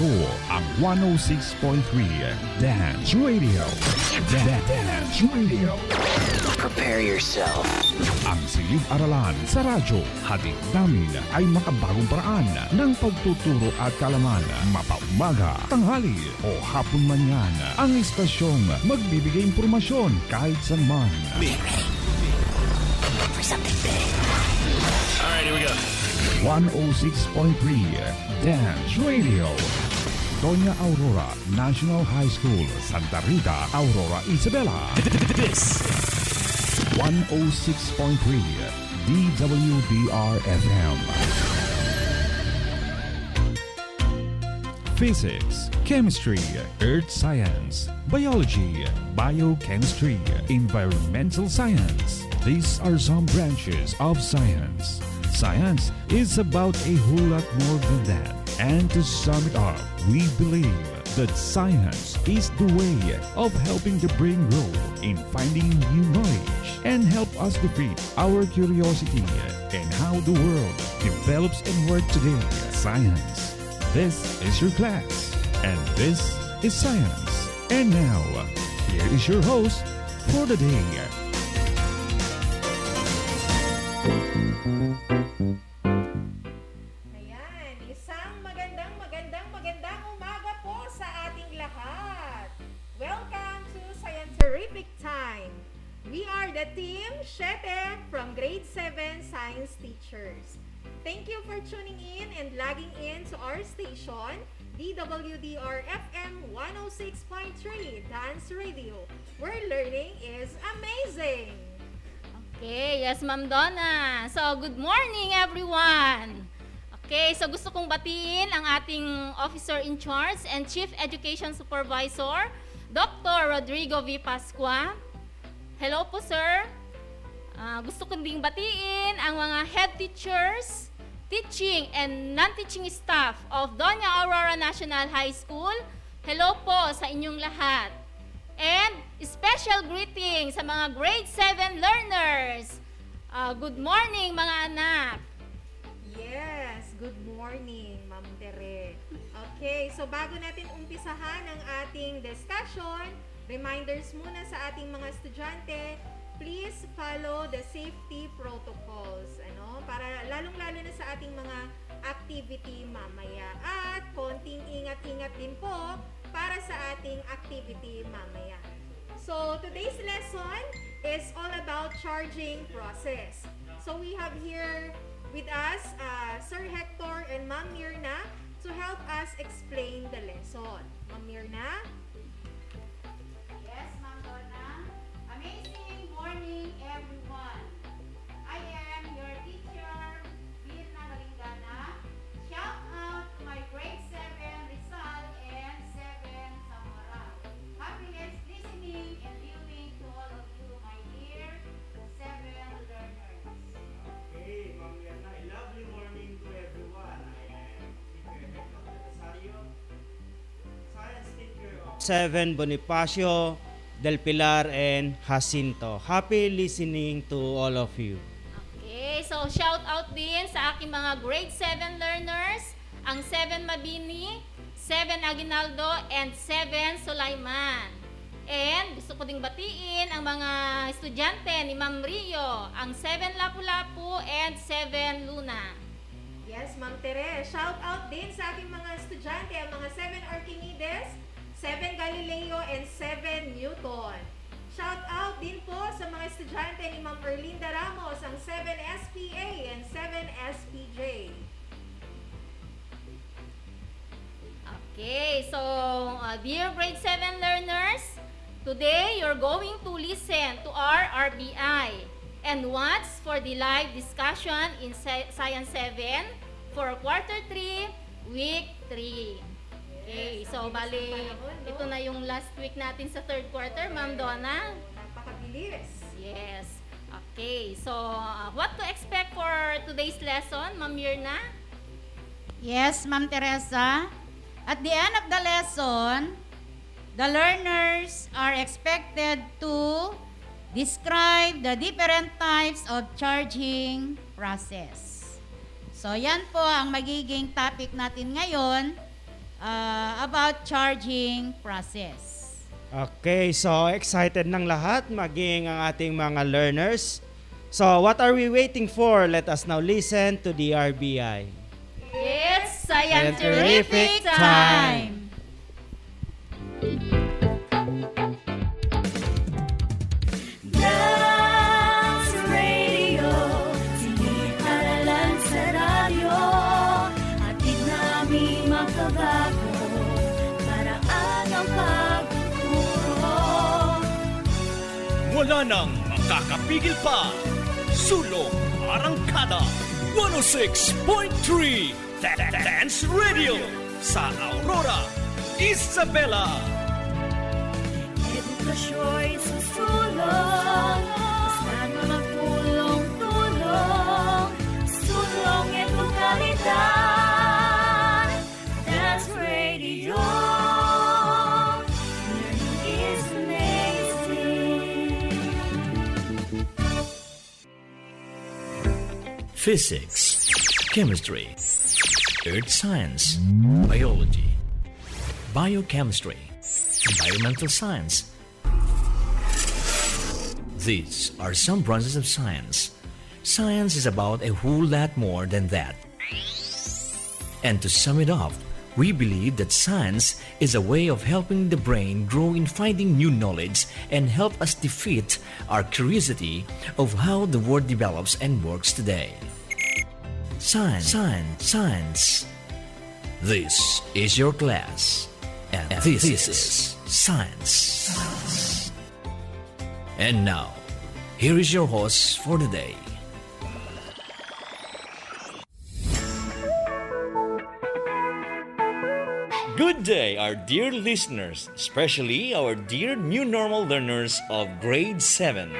Ito ang 106.3 Dance Radio. Dance Radio. Prepare yourself. Ang silid-aralan sa radyo, hatid namin ay makabagong paraan ng pagtuturo at kaalaman. Mapaumaga, tanghali o hapon man yan, ang istasyong magbibigay impormasyon kahit saan man. For something big. Alright, here we go. 106.3 Dance Radio. Doña Aurora National High School, Santa Rita, Aurora, Isabela. This 106.3 DWDR-FM. Physics, Chemistry, Earth Science, Biology, Biochemistry, Environmental Science. These are some branches of science. Science is about a whole lot more than that. And to sum it up, we believe that science is the way of helping the brain grow in finding new knowledge and help us defeat our curiosity and how the world develops and works today. Science. This is your class, and this is science. And now, here is your host for the day. Ayan, isang magandang umaga po sa ating lahat. Welcome to Scientific Time. We are the team Shete from Grade 7 Science Teachers. Thank you for tuning in and logging in to our station, DWDR-FM 106.3 Dance Radio, where learning is amazing. Okay, yes Ma'am Donna. So, good morning everyone. Okay, so gusto kong batiin ang ating Officer in Charge and Chief Education Supervisor, Dr. Rodrigo V. Pascua. Hello po, sir. Gusto kong ding batiin ang mga head teachers, teaching and non-teaching staff of Doña Aurora National High School. Hello po sa inyong lahat. And special greeting sa mga grade 7 learners. Good morning mga anak. Yes, good morning, Ma'am Tere. Okay, so bago natin umpisahan ang ating discussion, reminders muna sa ating mga estudyante, please follow the safety protocols, para lalong-lalo na sa ating mga activity mamaya. At konting ingat-ingat din po para sa ating activity mamaya. So, today's lesson is all about charging process. So, we have here with us Sir Hector and Ma'am Mirna to help us explain the lesson. Ma'am Mirna? Yes, Ma'am Donna. Amazing morning, everyone. I am your teacher, Mirna Maringana. Shout out to my grade 7 Rizal and 7 Zamora. Happiness listening and viewing to all of you, my dear 7 learners. Okay, Ma'am Yana, a lovely morning to everyone. I am Teacher Hector Rosario, Science Teacher of 7 Bonifacio, Del Pilar, and Jacinto. Happy listening to all of you. Okay, so shout out din sa aking mga grade 7 learners, ang 7 Mabini, 7 Aguinaldo, and 7 Sulaiman. And gusto ko ding batiin ang mga estudyante ni Ma'am Rio, ang 7 Lapu-Lapu and 7 Luna. Yes, Ma'am Tere. Shout out din sa aking mga estudyante, ang mga 7 Archimedes, 7 Galileo, and 7 Newton. Shout out din po sa mga estudyante ni Ma'am Erlinda Ramos, ang 7 SPA and 7 SPJ. Okay, so dear grade 7 learners, today you're going to listen to our RBI and watch for the live discussion in Science 7 for Quarter 3, Week 3. Okay, so bali, ito na yung last week natin sa third quarter, Ma'am Donna. Napakabilis. Yes. Okay, so what to expect for today's lesson, Ma'am Mirna? Yes, Ma'am Teresa. At the end of the lesson, the learners are expected to describe the different types of charging process. So, yan po ang magiging topic natin ngayon. about charging process. Okay, so excited ng lahat, maging ang ating mga learners. So, what are we waiting for? Let us now listen to the RBI. It's Scientific scientific time! Dance Radio, siniparalan sa radyo, atid namin makabago, paraan ang pagtuturo. Wala nang makakapigil pa. Sulong Arangkada 106.3 Dance Radio sa Aurora, Isabela. Edukasyo'y susulong, basta't magtulong-tulong, sulong edukalidad. Dance Radio, learning is amazing. Physics, chemistry, earth science, biology, biochemistry, environmental science. These are some branches of science. Science is about a whole lot more than that. And to sum it up, we believe that science is a way of helping the brain grow in finding new knowledge and help us defeat our curiosity of how the world develops and works today. Science, science, science. This is your class, and this is science. And now, here is your host for the day. Good day, our dear listeners, especially our dear new normal learners of grade 7.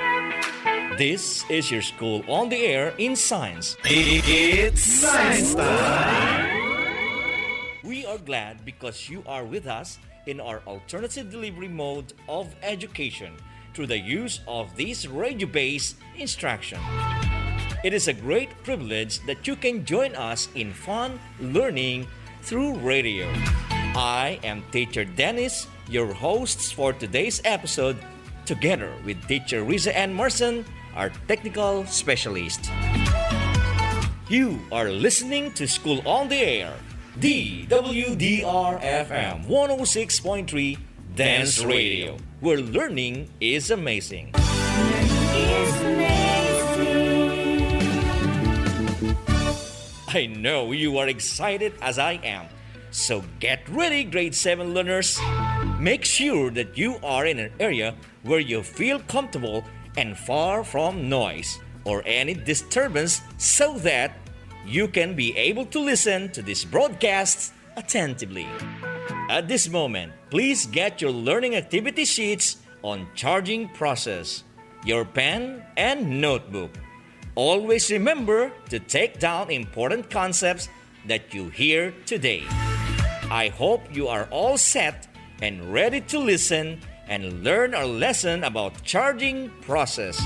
This is your school on the air in science. It's science time! We are glad because you are with us in our alternative delivery mode of education through the use of this radio-based instruction. It is a great privilege that you can join us in fun learning through radio. I am Teacher Dennis, your hosts for today's episode, together with Teacher Riza and Marson, our technical specialist. You are listening to School on the Air, DWDR-FM 106.3 Dance Radio, where learning is amazing. Is amazing. I know you are excited as I am. So get ready, grade 7 learners. Make sure that you are in an area where you feel comfortable and far from noise or any disturbance so that you can be able to listen to this broadcast attentively. At this moment, please get your learning activity sheets on charging process, your pen and notebook. Always remember to take down important concepts that you hear today. I hope you are all set and ready to listen and learn our lesson about charging process.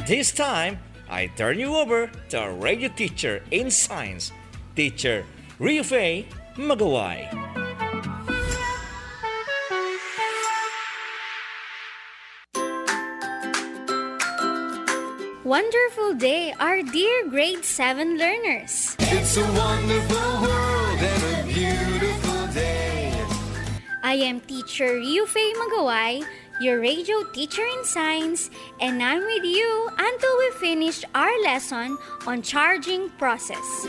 This time, I turn you over to our radio teacher in science, Teacher Riofei Magaway. Wonderful day, our dear grade 7 learners. It's a wonderful world and a beautiful day. I am teacher Riofei Magaway, your radio teacher in science, and I'm with you until we finish our lesson on charging process.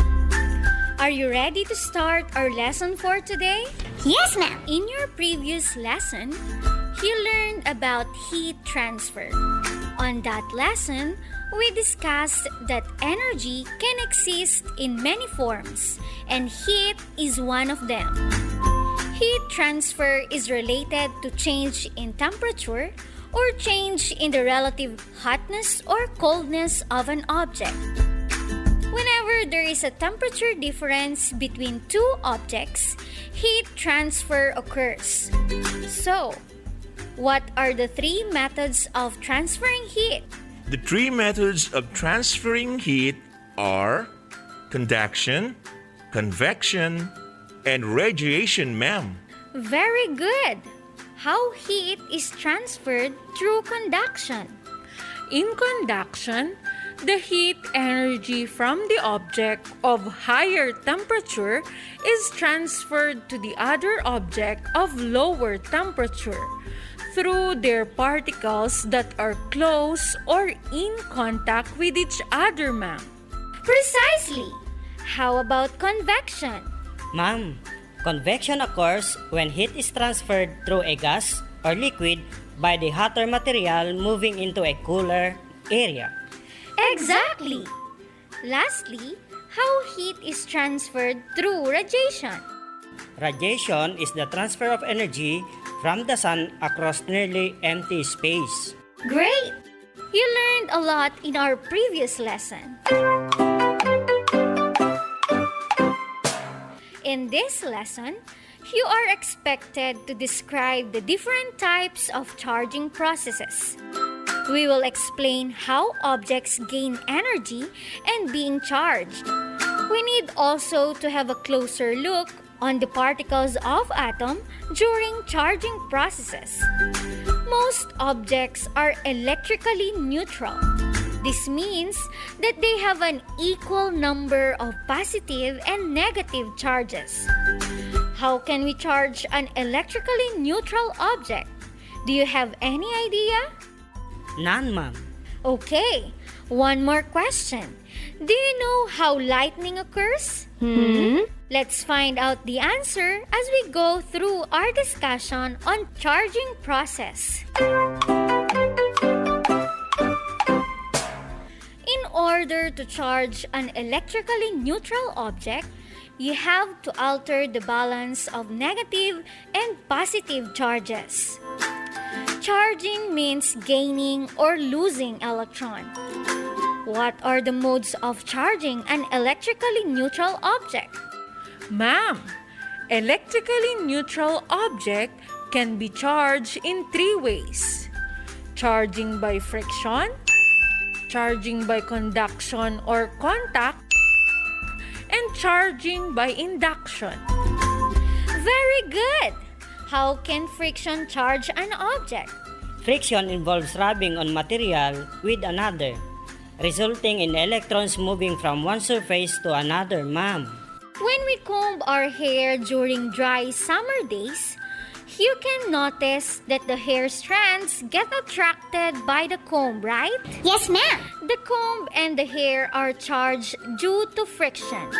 Are you ready to start our lesson for today? Yes, ma'am. In your previous lesson, you learned about heat transfer. On that lesson, we discussed that energy can exist in many forms, and heat is one of them. Heat transfer is related to change in temperature or change in the relative hotness or coldness of an object. Whenever there is a temperature difference between two objects, heat transfer occurs. So, what are the three methods of transferring heat? The three methods of transferring heat are conduction, convection, and radiation, ma'am. Very good. How heat is transferred through conduction. In conduction, the heat energy from the object of higher temperature is transferred to the other object of lower temperature through their particles that are close or in contact with each other, ma'am. Precisely. How about convection? Ma'am, convection occurs when heat is transferred through a gas or liquid by the hotter material moving into a cooler area. Exactly. Lastly, how heat is transferred through radiation. Radiation is the transfer of energy from the sun across nearly empty space. Great! You learned a lot in our previous lesson. In this lesson, you are expected to describe the different types of charging processes. We will explain how objects gain energy and being charged. We need also to have a closer look on the particles of atom during charging processes. Most objects are electrically neutral. This means that they have an equal number of positive and negative charges. How can we charge an electrically neutral object? Do you have any idea? None, ma'am. Okay, one more question. Do you know how lightning occurs? Let's find out the answer as we go through our discussion on charging process. In order to charge an electrically neutral object, you have to alter the balance of negative and positive charges. Charging means gaining or losing electron. What are the modes of charging an electrically neutral object? Ma'am, electrically neutral object can be charged in 3 ways. Charging by friction, charging by conduction or contact, and charging by induction. Very good! How can friction charge an object? Friction involves rubbing on material with another, resulting in electrons moving from one surface to another, ma'am. When we comb our hair during dry summer days, you can notice that the hair strands get attracted by the comb, right? Yes, ma'am. The comb and the hair are charged due to friction.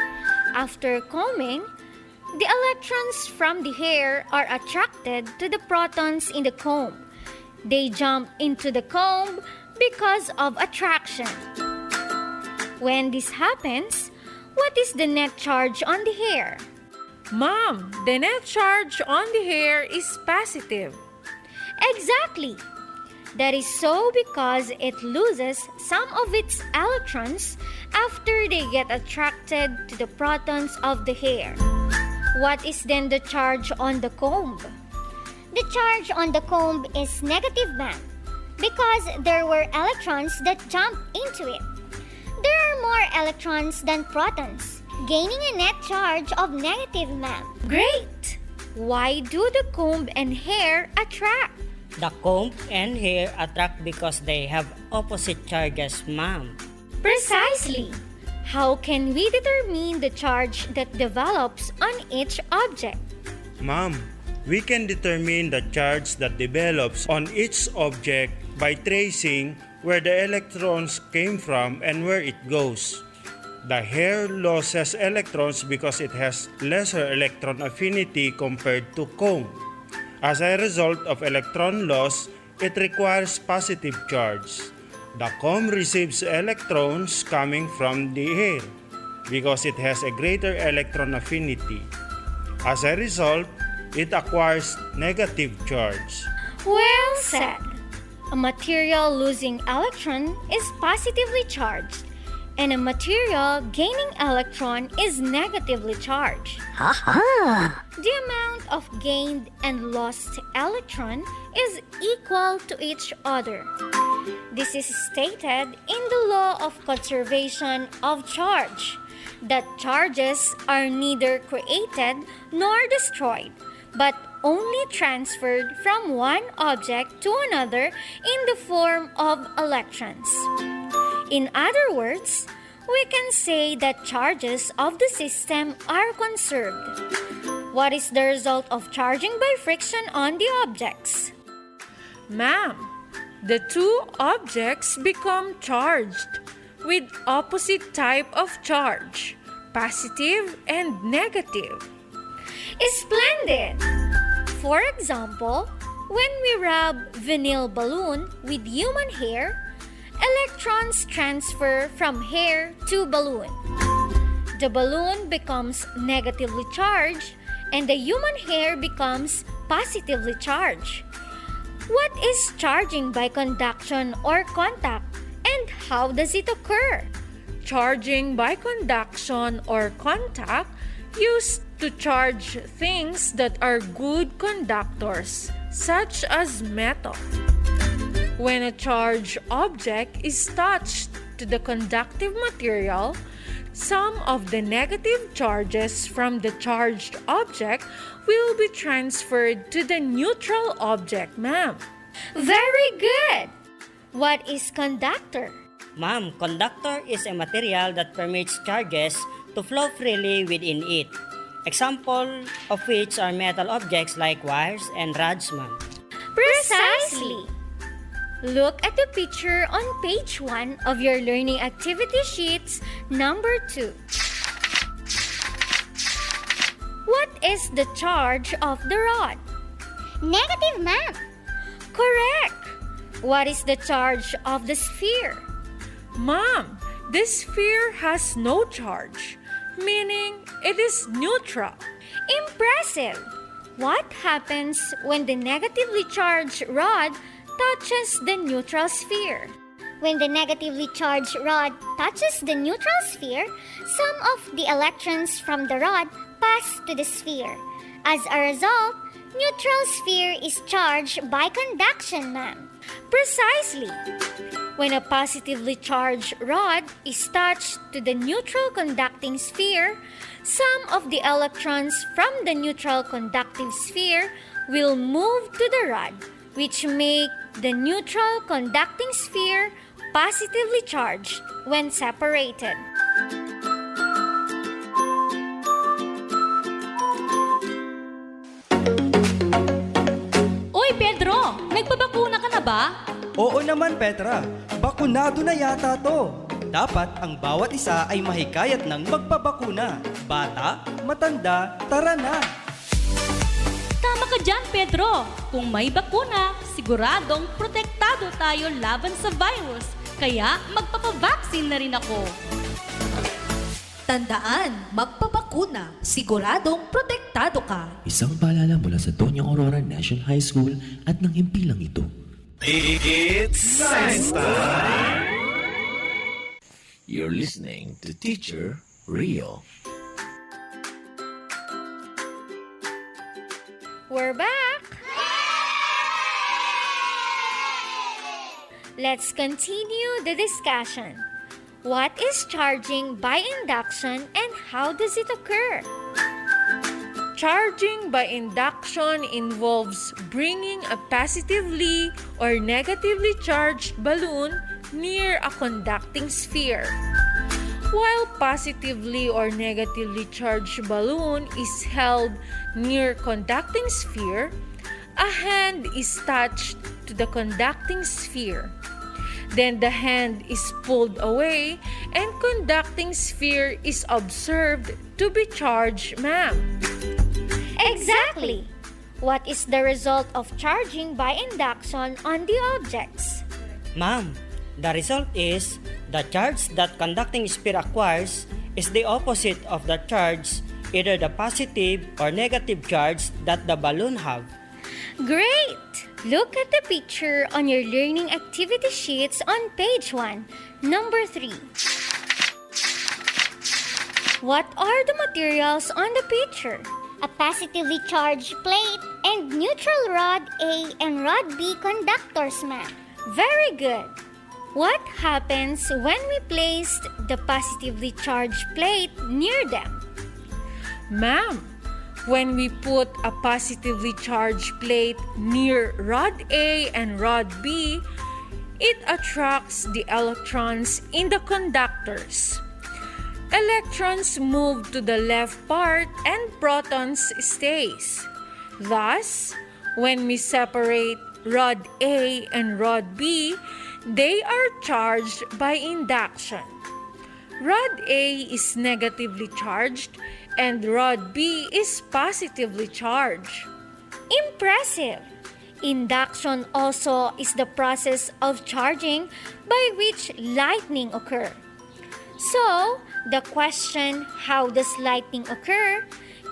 After combing, the electrons from the hair are attracted to the protons in the comb. They jump into the comb because of attraction. When this happens, what is the net charge on the hair? Ma'am, the net charge on the hair is positive. Exactly. That is so because it loses some of its electrons after they get attracted to the protons of the hair. What is then the charge on the comb? The charge on the comb is negative, ma'am, because there were electrons that jumped into it. There are more electrons than protons, gaining a net charge of negative, ma'am. Great! Why do the comb and hair attract? The comb and hair attract because they have opposite charges, ma'am. Precisely. How can we determine the charge that develops on each object? Ma'am, we can determine the charge that develops on each object by tracing where the electrons came from and where it goes. The hair loses electrons because it has lesser electron affinity compared to comb. As a result of electron loss, it requires positive charge. The comb receives electrons coming from the hair because it has a greater electron affinity. As a result, it acquires negative charge. Well said. A material losing electron is positively charged, and a material gaining electron is negatively charged. The amount of gained and lost electron is equal to each other. This is stated in the law of conservation of charge. that charges are neither created nor destroyed, but only transferred from one object to another in the form of electrons. In other words, we can say that charges of the system are conserved. What is the result of charging by friction on the objects? Ma'am, the two objects become charged with opposite type of charge, positive and negative. Splendid! For example, when we rub vinyl balloon with human hair, electrons transfer from hair to balloon. The balloon becomes negatively charged and the human hair becomes positively charged. What is charging by conduction or contact, and how does it occur? Charging by conduction or contact used to charge things that are good conductors, such as metal. When a charged object is touched to the conductive material, some of the negative charges from the charged object will be transferred to the neutral object, ma'am. Very good! What is conductor? Ma'am, conductor is a material that permits charges to flow freely within it. Example of which are metal objects like wires and rods, ma'am. Precisely! Look at the picture on page 1 of your learning activity sheets number 2. What is the charge of the rod? Negative, ma'am. Correct! What is the charge of the sphere? Ma'am, the sphere has no charge, meaning it is neutral. Impressive! What happens when the negatively charged rod touches the neutral sphere? When the negatively charged rod touches the neutral sphere, some of the electrons from the rod pass to the sphere. As a result, neutral sphere is charged by conduction, ma'am. Precisely! When a positively charged rod is touched to the neutral conducting sphere, some of the electrons from the neutral conductive sphere will move to the rod, which make the neutral conducting sphere positively charged when separated. Uy, Pedro! Nagpabakuna ka na ba? Oo naman, Petra. Bakunado na yata to. Dapat ang bawat isa ay mahikayat ng magpabakuna. Bata, matanda, tara na! Tama ka dyan, Pedro. Kung may bakuna, siguradong protektado tayo laban sa virus. Kaya magpapabaksin na rin ako. Tandaan, magpabakuna, siguradong protektado ka. Isang paalala mula sa Tonyong Aurora National High School at ng himpilang ito. It's Science Time! You're listening to Teacher Rio. We're back! Let's continue the discussion. What is charging by induction and how does it occur? Charging by induction involves bringing a positively or negatively charged balloon near a conducting sphere. While positively or negatively charged balloon is held near conducting sphere, a hand is touched to the conducting sphere. Then the hand is pulled away and conducting sphere is observed to be charged, ma'am. Exactly! What is the result of charging by induction on the objects? Ma'am, the result is the charge that conducting sphere acquires is the opposite of the charge, either the positive or negative charge that the balloon have. Great! Look at the picture on your learning activity sheets on page 1, number 3. What are the materials on the picture? A positively charged plate and neutral rod A and rod B conductors, ma'am. Very good. What happens when we place the positively charged plate near them? Ma'am, when we put a positively charged plate near rod A and rod B, it attracts the electrons in the conductors. Electrons move to the left part and protons stays. Thus, when we separate rod A and rod B, they are charged by induction. Rod A is negatively charged and rod B is positively charged. Impressive! Induction also is the process of charging by which lightning occur. So, the question, how does lightning occur,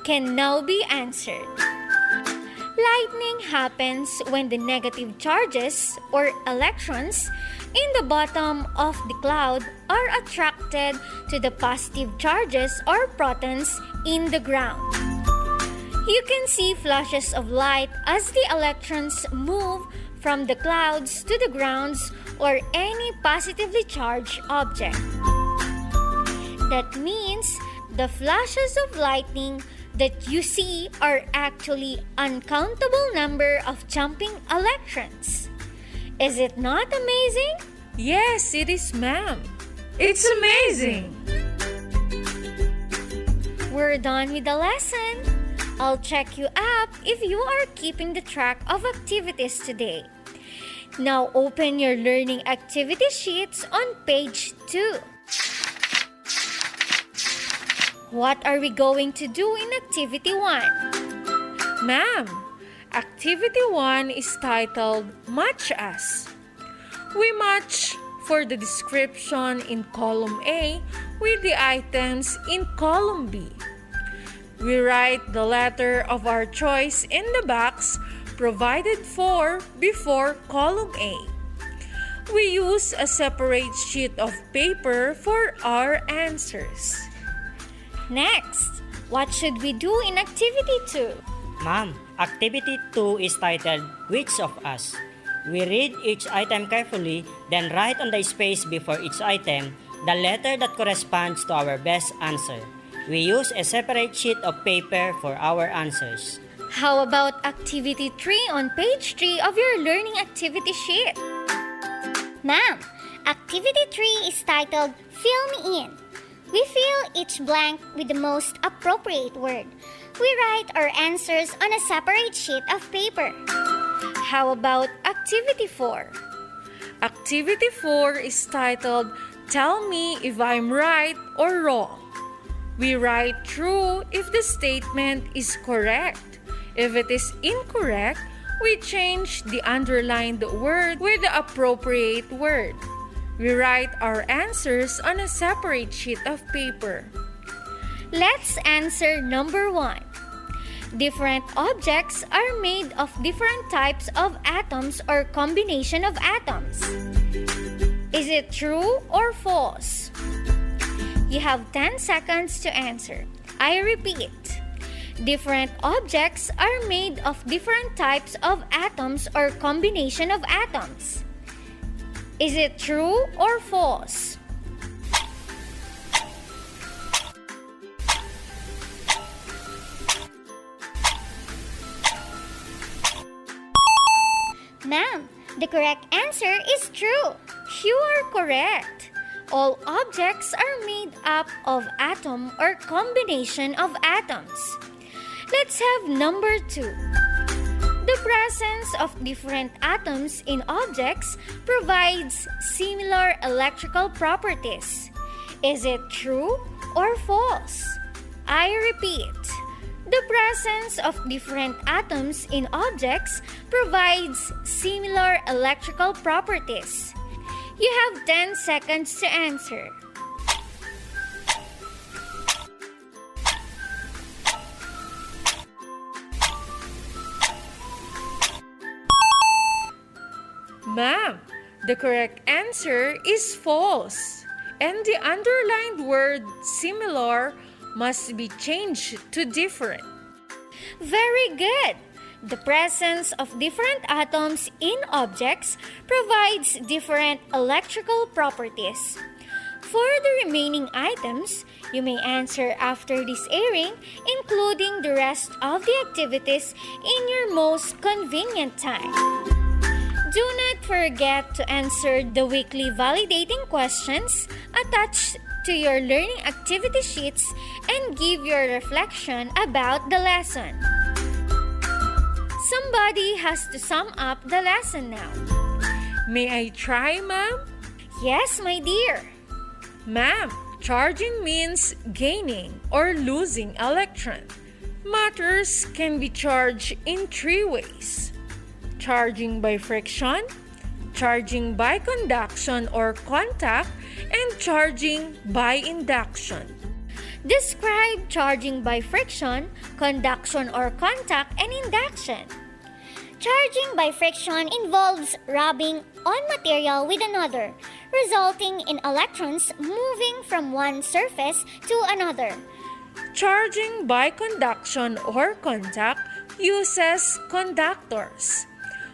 can now be answered. Lightning happens when the negative charges or electrons in the bottom of the cloud are attracted to the positive charges or protons in the ground. You can see flashes of light as the electrons move from the clouds to the grounds or any positively charged object. That means the flashes of lightning that you see are actually uncountable number of jumping electrons. Is it not amazing? Yes, it is, ma'am. It's amazing! We're done with the lesson. I'll check you up if you are keeping the track of activities today. Now open your learning activity sheets on page 2. What are we going to do in activity 1? Ma'am, activity 1 is titled Match Us. We match for the description in column A with the items in column B. We write the letter of our choice in the box provided for before column A. We use a separate sheet of paper for our answers. Next, what should we do in activity 2? Ma'am, activity 2 is titled Which of Us? We read each item carefully, then write on the space before each item the letter that corresponds to our best answer. We use a separate sheet of paper for our answers. How about activity 3 on page 3 of your learning activity sheet? Ma'am, activity 3 is titled Fill Me In. We fill each blank with the most appropriate word. We write our answers on a separate sheet of paper. How about activity 4? Activity 4 is titled Tell Me If I'm Right or Wrong. We write true if the statement is correct. If it is incorrect, we change the underlined word with the appropriate word. We write our answers on a separate sheet of paper. Let's answer number 1. Different objects are made of different types of atoms or combination of atoms. Is it true or false? You have 10 seconds to answer. I repeat. Different objects are made of different types of atoms or combination of atoms. Is it true or false? Ma'am, the correct answer is true. You are correct. All objects are made up of atom or combination of atoms. Let's have number 2. The presence of different atoms in objects provides similar electrical properties. Is it true or false? I repeat. The presence of different atoms in objects provides similar electrical properties. You have 10 seconds to answer. Ma'am, the correct answer is false. And the underlined word similar must be changed to different. Very good. The presence of different atoms in objects provides different electrical properties. For the remaining items, you may answer after this airing, including the rest of the activities in your most convenient time. Do not forget to answer the weekly validating questions attached to your learning activity sheets and give your reflection about the lesson. Somebody has to sum up the lesson now. May I try, ma'am? Yes, my dear. Ma'am, charging means gaining or losing electron. Matters can be charged in three ways: charging by friction, charging by conduction or contact, and charging by induction. Describe charging by friction, conduction or contact, and induction. Charging by friction involves rubbing on material with another, resulting in electrons moving from one surface to another. Charging by conduction or contact uses conductors.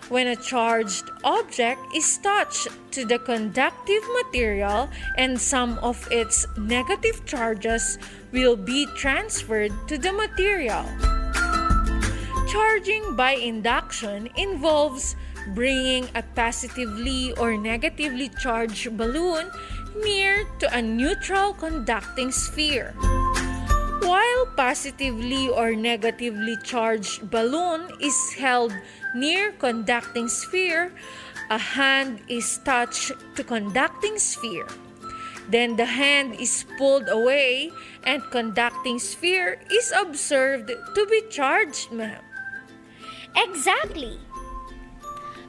When a charged object is touched to the conductive material and some of its negative charges will be transferred to the material. Charging by induction involves bringing a positively or negatively charged balloon near to a neutral conducting sphere. While positively or negatively charged balloon is held near conducting sphere, a hand is touched to conducting sphere. Then the hand is pulled away and conducting sphere is observed to be charged, ma'am. Exactly.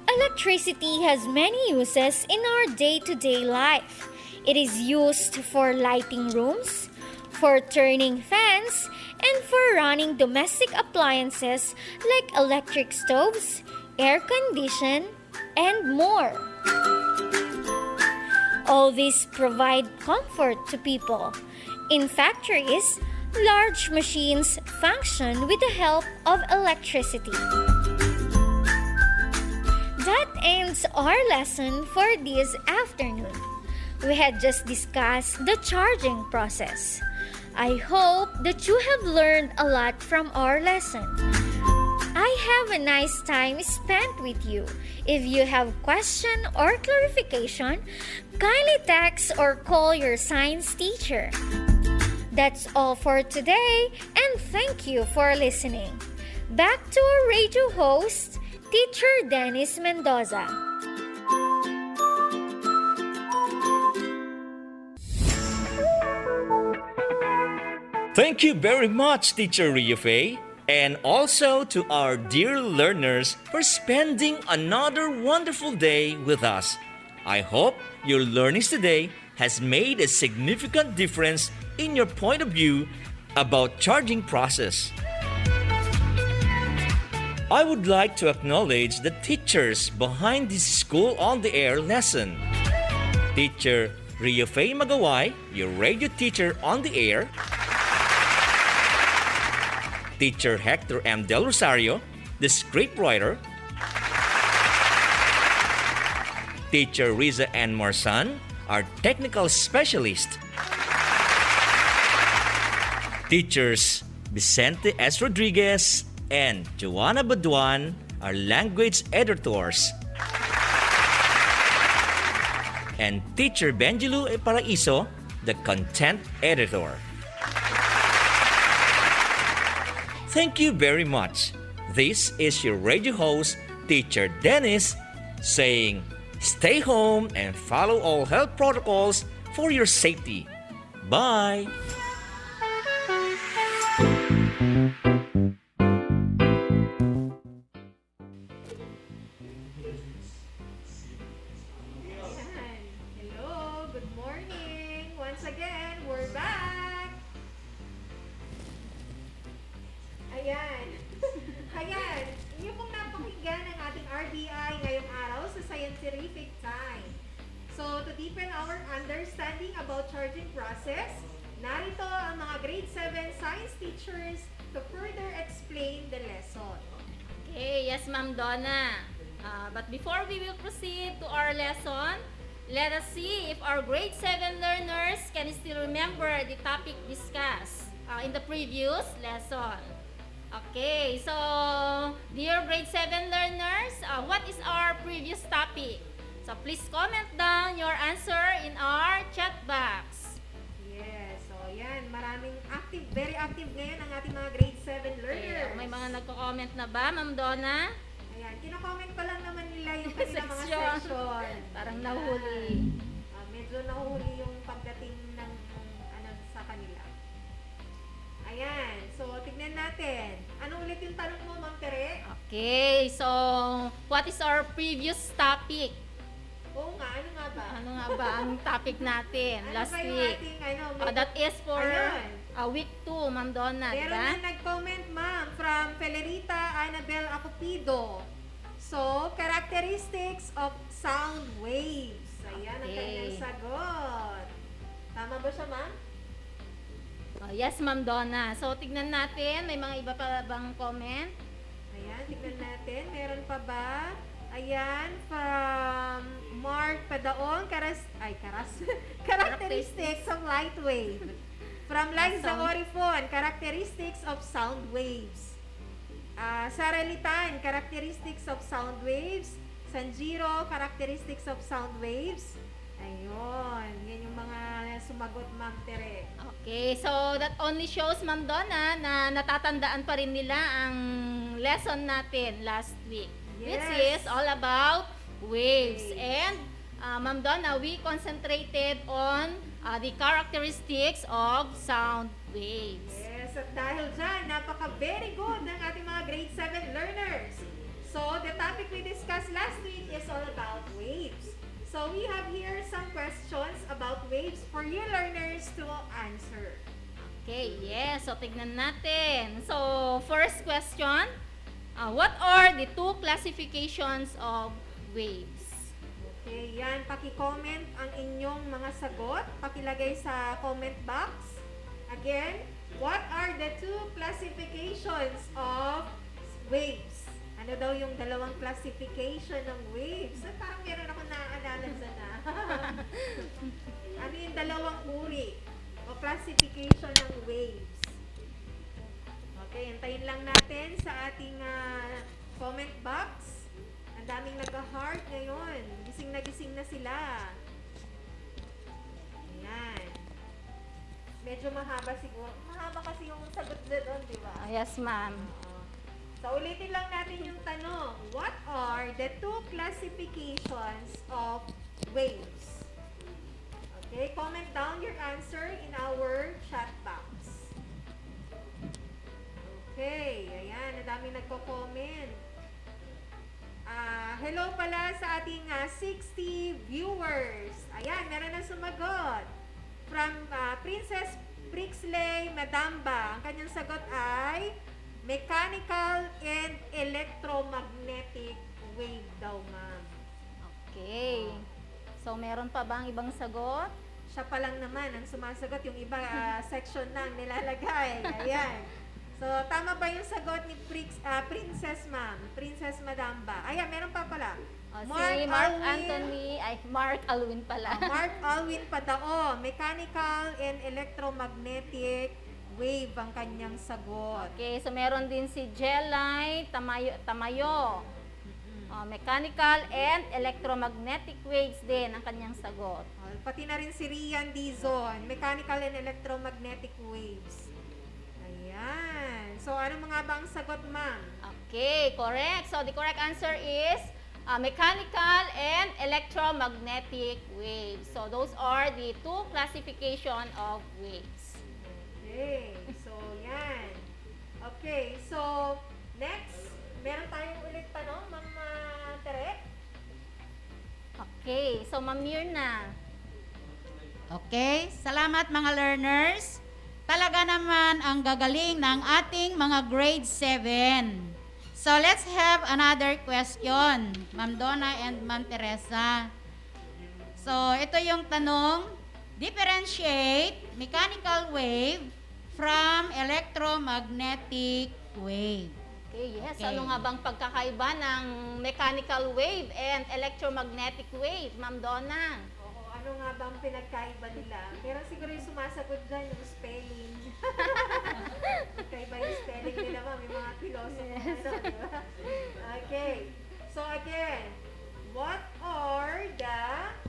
Electricity has many uses in our day-to-day life. It is used for lighting rooms, for turning fans, and for running domestic appliances like electric stoves, air condition, and more. All these provide comfort to people. In factories, large machines function with the help of electricity. That ends our lesson for this afternoon. We had just discussed the charging process. I hope that you have learned a lot from our lesson. I have a nice time spent with you. If you have question or clarification, kindly text or call your science teacher. That's all for today, and thank you for listening. Back to our radio host, Teacher Dennis Mendoza. Thank you very much, Teacher Riafe, and also to our dear learners for spending another wonderful day with us. I hope your learnings today has made a significant difference in your point of view about charging process. I would like to acknowledge the teachers behind this School on the Air lesson. Teacher Riafe Magaway, your radio teacher on the air. Teacher Hector M. Del Rosario, the scriptwriter. Teacher Riza N. Marsan, our technical specialist. Teachers Vicente S. Rodriguez and Joanna Baduan, our language editors. And Teacher Benjulu E. Paraiso, the content editor. Thank you very much. This is your radio host, Teacher Dennis, saying stay home and follow all health protocols for your safety. Bye! Hello, good morning. Once again, we're back. Ayan. Ayan. Inyo pong napakinggan ang ating RBI ngayong araw sa Scientific Time. So, to deepen our understanding about charging process, narito ang mga grade 7 science teachers to further explain the lesson. Okay, yes, Ma'am Donna. But before we will proceed to our lesson, let us see if our grade 7 learners can still remember the topic discussed in the previous lesson. Okay, so dear grade 7 learners, what is our previous topic? So please comment down your answer in our chat box. Yes, so yan, maraming active, very active ngayon ang ating mga grade 7 learners. Okay, may mga nagko-comment na ba, Ma'am Donna? Ayan, kino-comment pa lang naman nila yung kanilang mga Section. section. Parang Ayan. nahuli. Medyo nahuli yung pagdating ng sa kanila. Ayan, so tignan natin. Ano ulit yung tanong mo, Ma'am Tere? Okay, so what is our previous topic? Oo nga, ano nga ba? Ano nga ba ang topic natin Ano last ba yung week? ating, That is for Ayun. week 2, Ma'am Donna, Meron diba? na nag-comment, ma'am, from Felerita Annabel Acopido. So, characteristics of sound waves. Ayan ang Okay. kanyang sagot. Tama ba siya, ma'am? Yes, Ma'am Donna. So, tignan natin. May mga iba pa bang comment? Ayan, tignan natin. Meron pa ba? Ayan, from Mark Padaong, characteristics of light wave. From Liza Orifon, characteristics of sound waves. Sarah Litan, characteristics of sound waves. Sanjiro, characteristics of sound waves. Ayun, yan yung mga sumagot, Ma'am Tere. Okay, so that only shows, Ma'am Donna, na natatandaan pa rin nila ang lesson natin last week. Which is all about waves. And, Ma'am Donna, we concentrated on the characteristics of sound waves. Yes, at dahil dyan, napaka-very good ng ating mga grade 7 learners. So, the topic we discussed last week is all about waves. So, we have here some questions about waves for you learners to answer. Okay, yes. So, tignan natin. So, first question, what are the two classifications of waves? Okay, yan. Paki-comment ang inyong mga sagot. Pakilagay sa comment box. Again, what are the two classifications of waves? Ano daw yung dalawang classification ng waves? Parang meron ako naaalala dyan na. Ano yung dalawang uri o classification ng waves? Okay, hintayin lang natin sa ating comment box. Ang daming nag-heart ngayon. Gising na sila. Ayan. Medyo mahaba siguro. Mahaba kasi yung sagot doon, di ba? Yes, ma'am. So, ulitin lang natin yung tanong. What are the two classifications of waves? Okay, comment down your answer in our chat box. Okay, ayan, ang daming nagko-comment. Hello pala sa ating 60 viewers. Ayan, meron na sumagot. From Princess Prixley Madamba, ang kanyang sagot ay mechanical and electromagnetic wave daw, ma'am. Okay. So, meron pa bang ibang sagot? Siya pa lang naman ang sumasagot. Yung iba, section lang nilalagay. Ayan. So, tama ba yung sagot ni Princess, ma'am? Princess Madamba. Ayan, meron pa pala. Si Mark Anthony, Mark Alwin pala. Mark Alwin Padao. Mechanical and electromagnetic wave ang kanyang sagot. Okay, so meron din si Jelay Tamayo. Mechanical and electromagnetic waves din ang kanyang sagot. Pati na rin si Rian Dizon. Mechanical and electromagnetic waves. Ayan. So, ano mga ba ang sagot, ma'am? Okay, correct. So, the correct answer is mechanical and electromagnetic waves. So, those are the two classification of waves. Okay. So, yan. Okay. So, next, meron tayong ulit tanong, Ma'am Tere. Okay. So, Ma'am Mirna. Okay, salamat mga learners. Talaga naman ang gagaling ng ating mga grade 7. So, let's have another question, Ma'am Donna and Ma'am Teresa. So, ito yung tanong, differentiate mechanical wave from electromagnetic wave. Okay, yes. Okay. Ano nga bang pagkakaiba ng mechanical wave and electromagnetic wave, Ma'am Donna? Oo, ano nga bang pinagkaiba nila? Pero siguro yung sumasagot dyan, yung spelling. Magkaiba yung spelling nila, ma'am. May mga philosophy na, di ba? Okay. So again, what are the...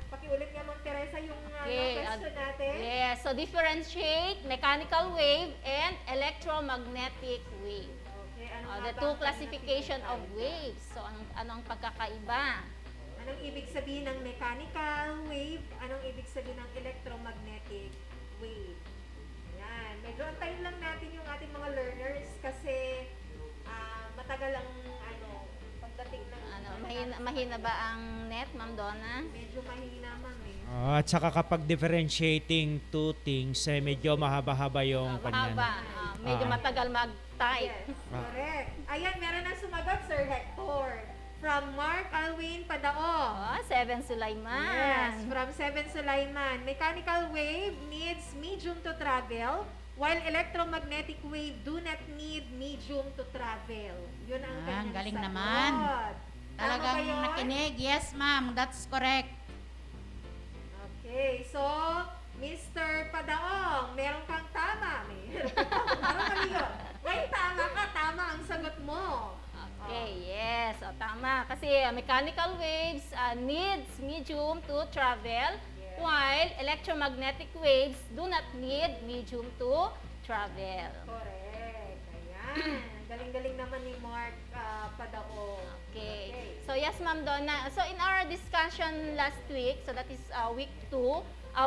Pakiulit nga, Ma'am Teresa, yung question natin. Yes, so differentiate mechanical wave and electromagnetic wave. Okay, ano nga The ba two ang classification of pinagkaiba? waves. So, anong pagkakaiba? Anong ibig sabihin ng mechanical wave? Anong ibig sabihin ng electromagnetic wave? Yan. Medyo antayin lang natin yung ating mga learners kasi matagal ang pagdating ng... Mahina ba ang net, Ma'am Donna? Medyo mahina, ma'am eh. At saka kapag differentiating two things, medyo mahaba-haba yung kanyan. Medyo matagal mag-type. Yes, correct. Ayan, meron na sumagot, Sir Hector. From Mark Alwin Padao. 7 Sulaiman. Yes, from 7 Sulaiman. Mechanical wave needs medium to travel, while electromagnetic wave do not need medium to travel. Yun ang kanyang galing sagot. naman. Tama Talagang ba yun? nakinig. Yes, ma'am. That's correct. Okay, so, Mr. Padaong, meron kang tama. Parang mali yun. Wait, tama ka. Tama ang sagot mo. Okay, yes. O, tama. Kasi mechanical waves needs medium to travel, while electromagnetic waves do not need medium to travel. Correct. Ayan. Galing-galing naman ni Mark Padao. Okay. So, yes, Ma'am Donna. So, in our discussion last week, so that is week 2,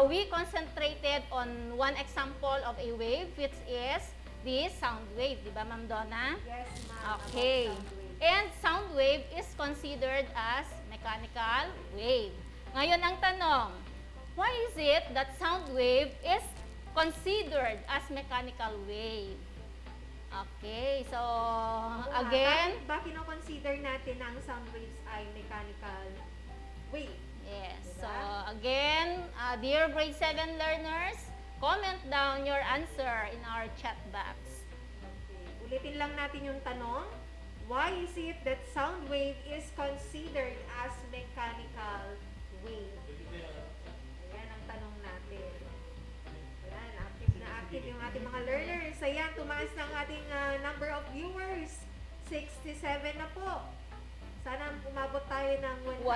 we concentrated on one example of a wave, which is the sound wave. Di ba, Ma'am Donna? Yes, ma'am. Okay. And sound wave is considered as mechanical wave. Ngayon ang tanong, why is it that sound wave is considered as mechanical wave? Okay, so again, ba kino-consider natin na ang sound waves ay mechanical wave? Yes. Diba? So again, dear grade 7 learners, comment down your answer in our chat box. Okay. Ulitin lang natin yung tanong. Why is it that sound wave is considered as mechanical wave? Ayan ang tanong natin. Ayan, active yung ating mga learners. Ayan, tumaas na ang ating number of viewers. 67 na po. Sana umabot tayo ng 100.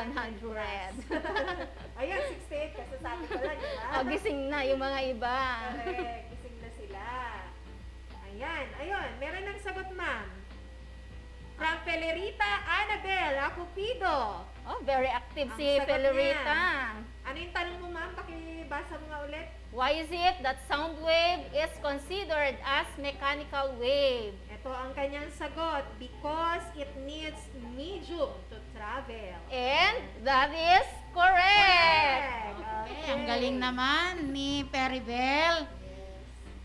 Ayan, 68 kasi sabi ko lang, diba? Gising na yung mga iba. Correct, gising na sila. Ayan, ayun, meron ng sagot, ma'am. From Felerita Annabel Acupido. Oh, very active Ang si sagot Felerita. niya. Ano yung tanong mo, ma'am? Pakibasa mo nga ulit. Why is it that sound wave is considered as mechanical wave? Ito ang kanyang sagot. Because it needs medium to travel. And that is correct. Okay, ang galing naman ni Peribel.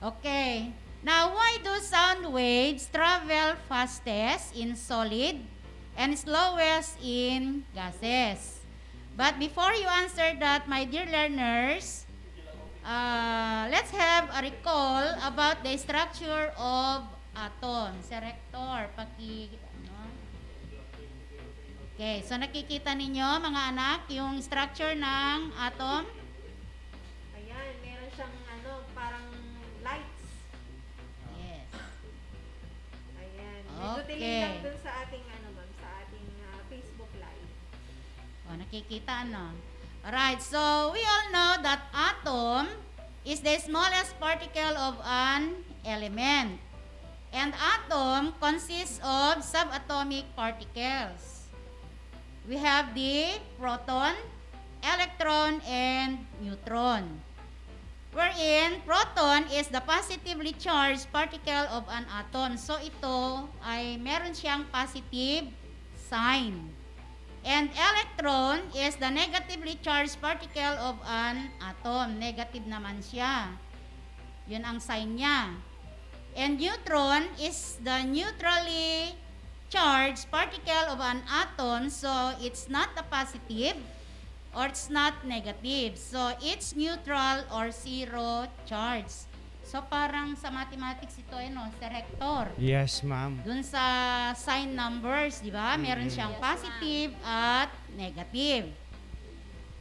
Okay. Now, why do sound waves travel fastest in solid and slowest in gases? But before you answer that, my dear learners, let's have a recall about the structure of atom. Si Rector, Okay, so nakikita ninyo mga anak yung structure ng atom? Ayan, meron siyang parang lights. Yes. Ayan. Medyo Okay. delay lang dun sa ating ma'am, sa ating Facebook Live. Nakikita Alright, so we all know that atom is the smallest particle of an element. And atom consists of subatomic particles. We have the proton, electron, and neutron. Wherein proton is the positively charged particle of an atom. So ito ay meron siyang positive sign. And electron is the negatively charged particle of an atom. Negative naman siya. Yun ang sign niya. And neutron is the neutrally charged particle of an atom. So it's not a positive or it's not negative. So it's neutral or zero charge. So parang sa mathematics ito sa rector. Yes, ma'am. Dun sa sign numbers, di ba? Meron siyang positive at negative.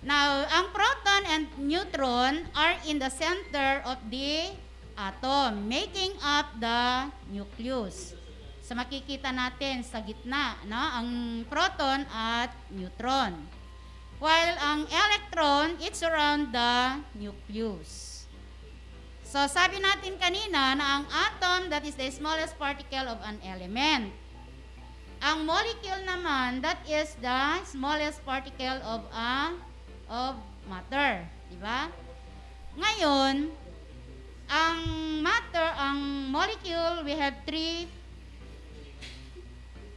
Now, ang proton and neutron are in the center of the atom, making up the nucleus. So makikita natin sa gitna, no? Ang proton at neutron. While ang electron, it's around the nucleus. So sabi natin kanina na ang atom, that is the smallest particle of an element. Ang molecule naman, that is the smallest particle of matter, di ba? Ngayon, ang matter, ang molecule, we have 3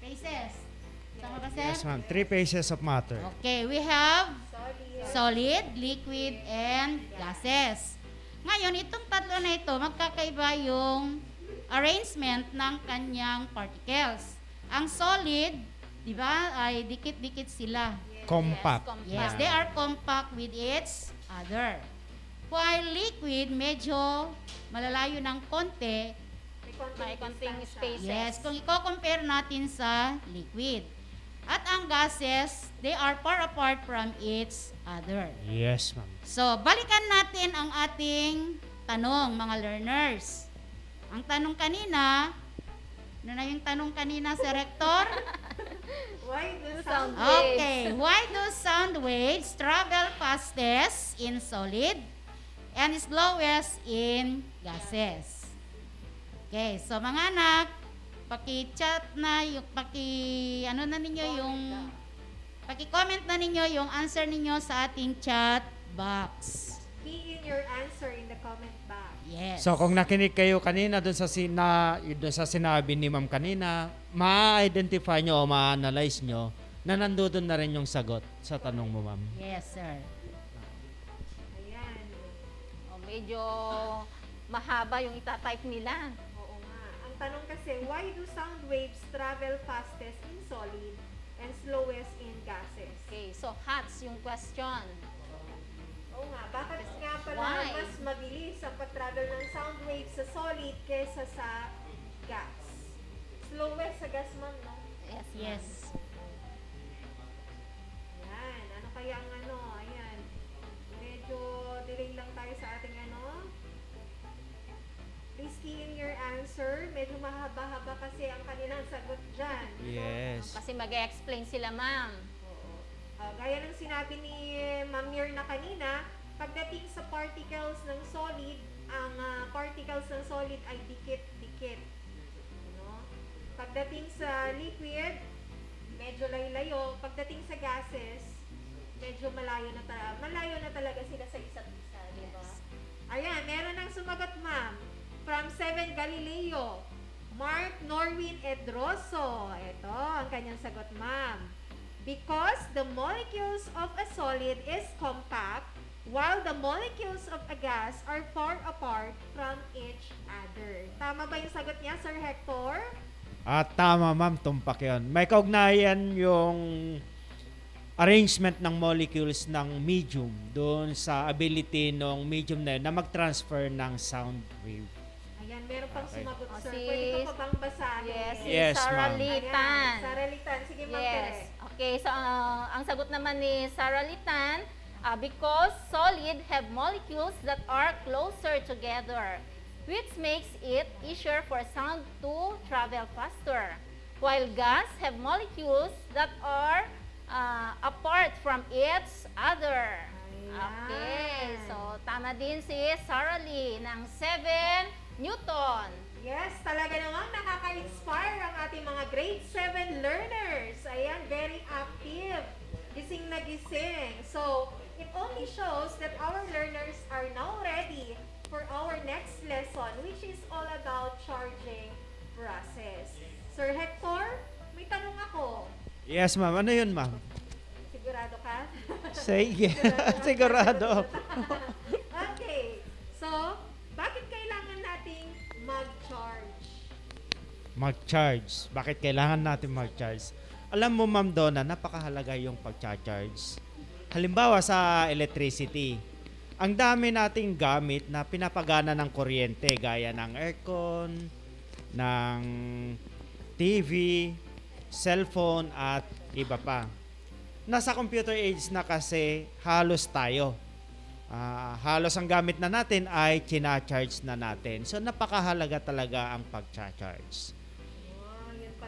phases. Tama ba, sir? Yes, ma'am. 3 phases of matter. Okay, we have solid, liquid, and gases. Ngayon, itong tatlo na ito, magkakaiba yung arrangement ng kanyang particles. Ang solid, di ba, ay dikit-dikit sila. Compact. Yes, they are compact with each other. While liquid, medyo malalayo ng konti. May konting spaces. Yes, kung i-compare natin sa liquid. At ang gases, they are far apart from each other. Yes, ma'am. So, balikan natin ang ating tanong, mga learners. Ang tanong kanina, ano na yung tanong kanina sa rector? Why do sound Okay, why do sound waves travel fastest in solid and slowest in gases? Okay, so mga anak, paki-chat na yung paki-comment na ninyo yung answer ninyo sa ating chat box. Key in your answer in the comment box. Yes. So kung nakinig kayo kanina doon sa sinabi ni ma'am kanina, ma-identify nyo o ma-analyze nyo na nandoon na rin yung sagot sa tanong mo, ma'am. Yes, sir. Ayan. Medyo mahaba yung itatype nila. Oo nga. Ang tanong kasi, why do sound waves travel fastest in solid and slowest in gases? Okay, so hats yung question. Oo nga, bakit nga pala Why? mas mabilis ang pag-travel ng sound waves sa solid kesa sa gas? Slowest sa gas, ma'am, no? Yes. Yes. Ayan, ano kaya ang ayan. Medyo delay lang tayo sa ating Please key in your answer. Medyo mahaba-haba kasi ang kanilang sagot dyan. Yes. Kasi mag-explain sila, ma'am. Gaya ng sinabi ni Ma'am Mirna kanina, pagdating sa particles ng solid, ang particles ng solid ay dikit-dikit. Pagdating sa liquid, medyo layo. Pagdating sa gases, medyo malayo na talaga sila sa isa't isa, di ba? Ayan, meron ng sumagot, ma'am. From 7 Galileo, Mark Norwin Edroso. Ito ang kanyang sagot, ma'am. Because the molecules of a solid is compact, while the molecules of a gas are far apart from each other. Tama ba yung sagot niya, Sir Hector? Tama, ma'am. Tumpak yun. May kaugnayan yung arrangement ng molecules ng medium doon sa ability ng medium na yun na mag-transfer ng sound wave. Ayan, meron pang sumagot, sir. Si- Pwede ka pa bang basahin? Yes, si Yes, Sarah ma'am. Litan. Ayan, Sarah Litan. Sige, Ma'am Yes. Tere. Okay, so ang sagot naman ni Sarah Litan, because solid have molecules that are closer together, which makes it easier for sound to travel faster. While gas have molecules that are apart from each other. Okay, so tama din si Sarah Lee ng 7 Newton. Yes, talaga namang nakaka-inspire ang ating mga grade 7 learners. Ayan, very active. Gising na gising. So, it only shows that our learners are now ready for our next lesson, which is all about charging process. Sir Hector, may tanong ako. Yes, ma'am. Ano yun, ma'am? Sigurado ka? Sige. Sigurado. Okay. So, bakit kailangan nating mag-charge? Mag-charge. Bakit kailangan natin mag-charge? Alam mo, Ma'am Donna, napakahalaga yung pag-charge. Halimbawa sa electricity, ang dami nating gamit na pinapagana ng kuryente gaya ng aircon, ng TV, cellphone at iba pa. Nasa computer age na kasi halos tayo. Halos ang gamit na natin ay china-charge na natin. So napakahalaga talaga ang pag-charge.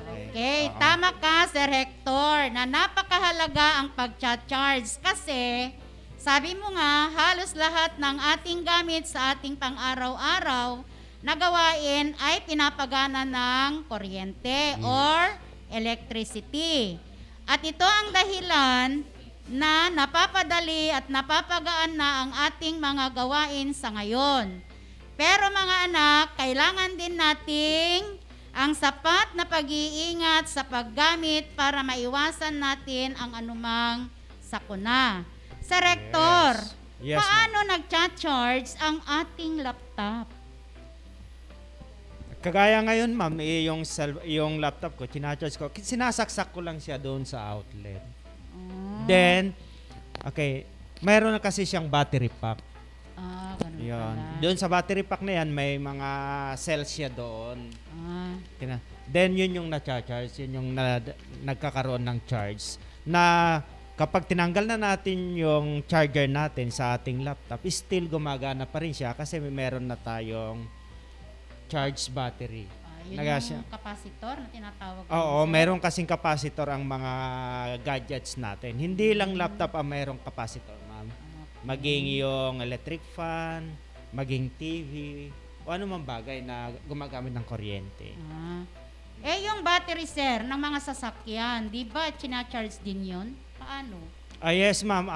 Okay, tama ka, Sir Hector, na napakahalaga ang pag-charge kasi sabi mo nga, halos lahat ng ating gamit sa ating pang-araw-araw na gawain ay pinapagana ng kuryente or electricity. At ito ang dahilan na napapadali at napapagaan na ang ating mga gawain sa ngayon. Pero mga anak, kailangan din nating ang sapat na pag-iingat sa paggamit para maiwasan natin ang anumang sakuna. Sa Rector, Yes, paano nagcha-charge ang ating laptop? Kagaya ngayon, ma'am, yung laptop ko, china-charge ko, sinasaksak ko lang siya doon sa outlet. Then, okay, mayroon na kasi siyang battery pack. Ganun Yun. pala. Doon sa battery pack na yan, may mga cells siya doon. Then, yun yung na-charge, yun yung nagkakaroon ng charge. Na kapag tinanggal na natin yung charger natin sa ating laptop, still gumagana pa rin siya kasi meron na tayong charge battery. Yun yung capacitor na tinatawag. Oo, meron kasing capacitor ang mga gadgets natin. Hindi lang laptop ang mayroong capacitor, ma'am. Maging yung electric fan, maging TV, o anumang bagay na gumagamit ng kuryente. Yung battery, sir, ng mga sasakyan, di ba china-charge din yun? Paano? Yes, ma'am.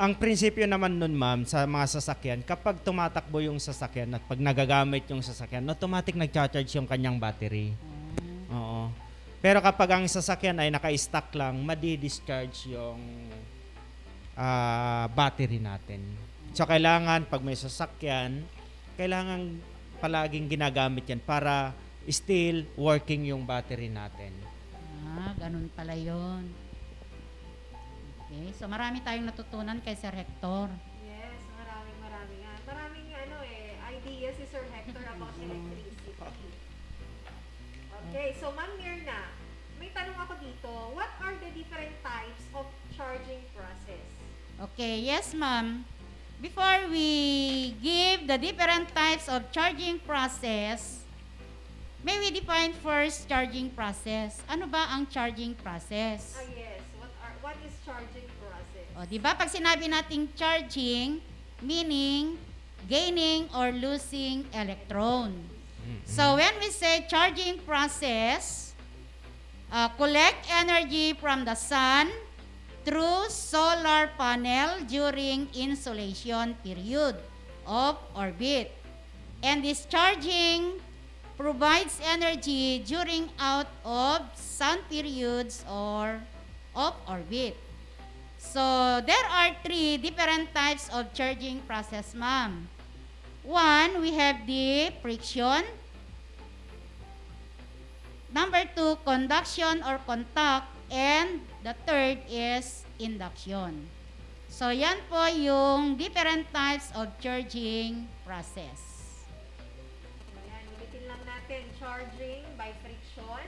Ang prinsipyo naman nun, ma'am, sa mga sasakyan, kapag tumatakbo yung sasakyan at pag nagagamit yung sasakyan, automatic nag-charge yung kanyang battery. Oo. Pero kapag ang sasakyan ay naka-stack lang, madi-discharge yung battery natin. So, kailangan, pag may sasakyan, kailangan palaging ginagamit yan para still working yung battery natin. Ganun pala yun. Okay, so marami tayong natutunan kay Sir Hector. Yes, maraming nga. Maraming idea si Sir Hector about electricity. Okay, so Ma'am Mirna, may tanong ako dito. What are the different types of charging process? Okay, yes ma'am. Before we give the different types of charging process, may we define first charging process. Ano ba ang charging process? Yes. What is charging process? Di ba pag sinabi nating charging, meaning gaining or losing electron. So when we say charging process, collect energy from the sun through solar panel during insolation period of orbit. And this charging provides energy during out of sun periods or of orbit. So, there are 3 different types of charging process, ma'am. One, we have the friction. Number 2, conduction or contact. And the third is induction. So, yan po yung different types of charging process. Ayan, ulitin lang natin. Charging by friction,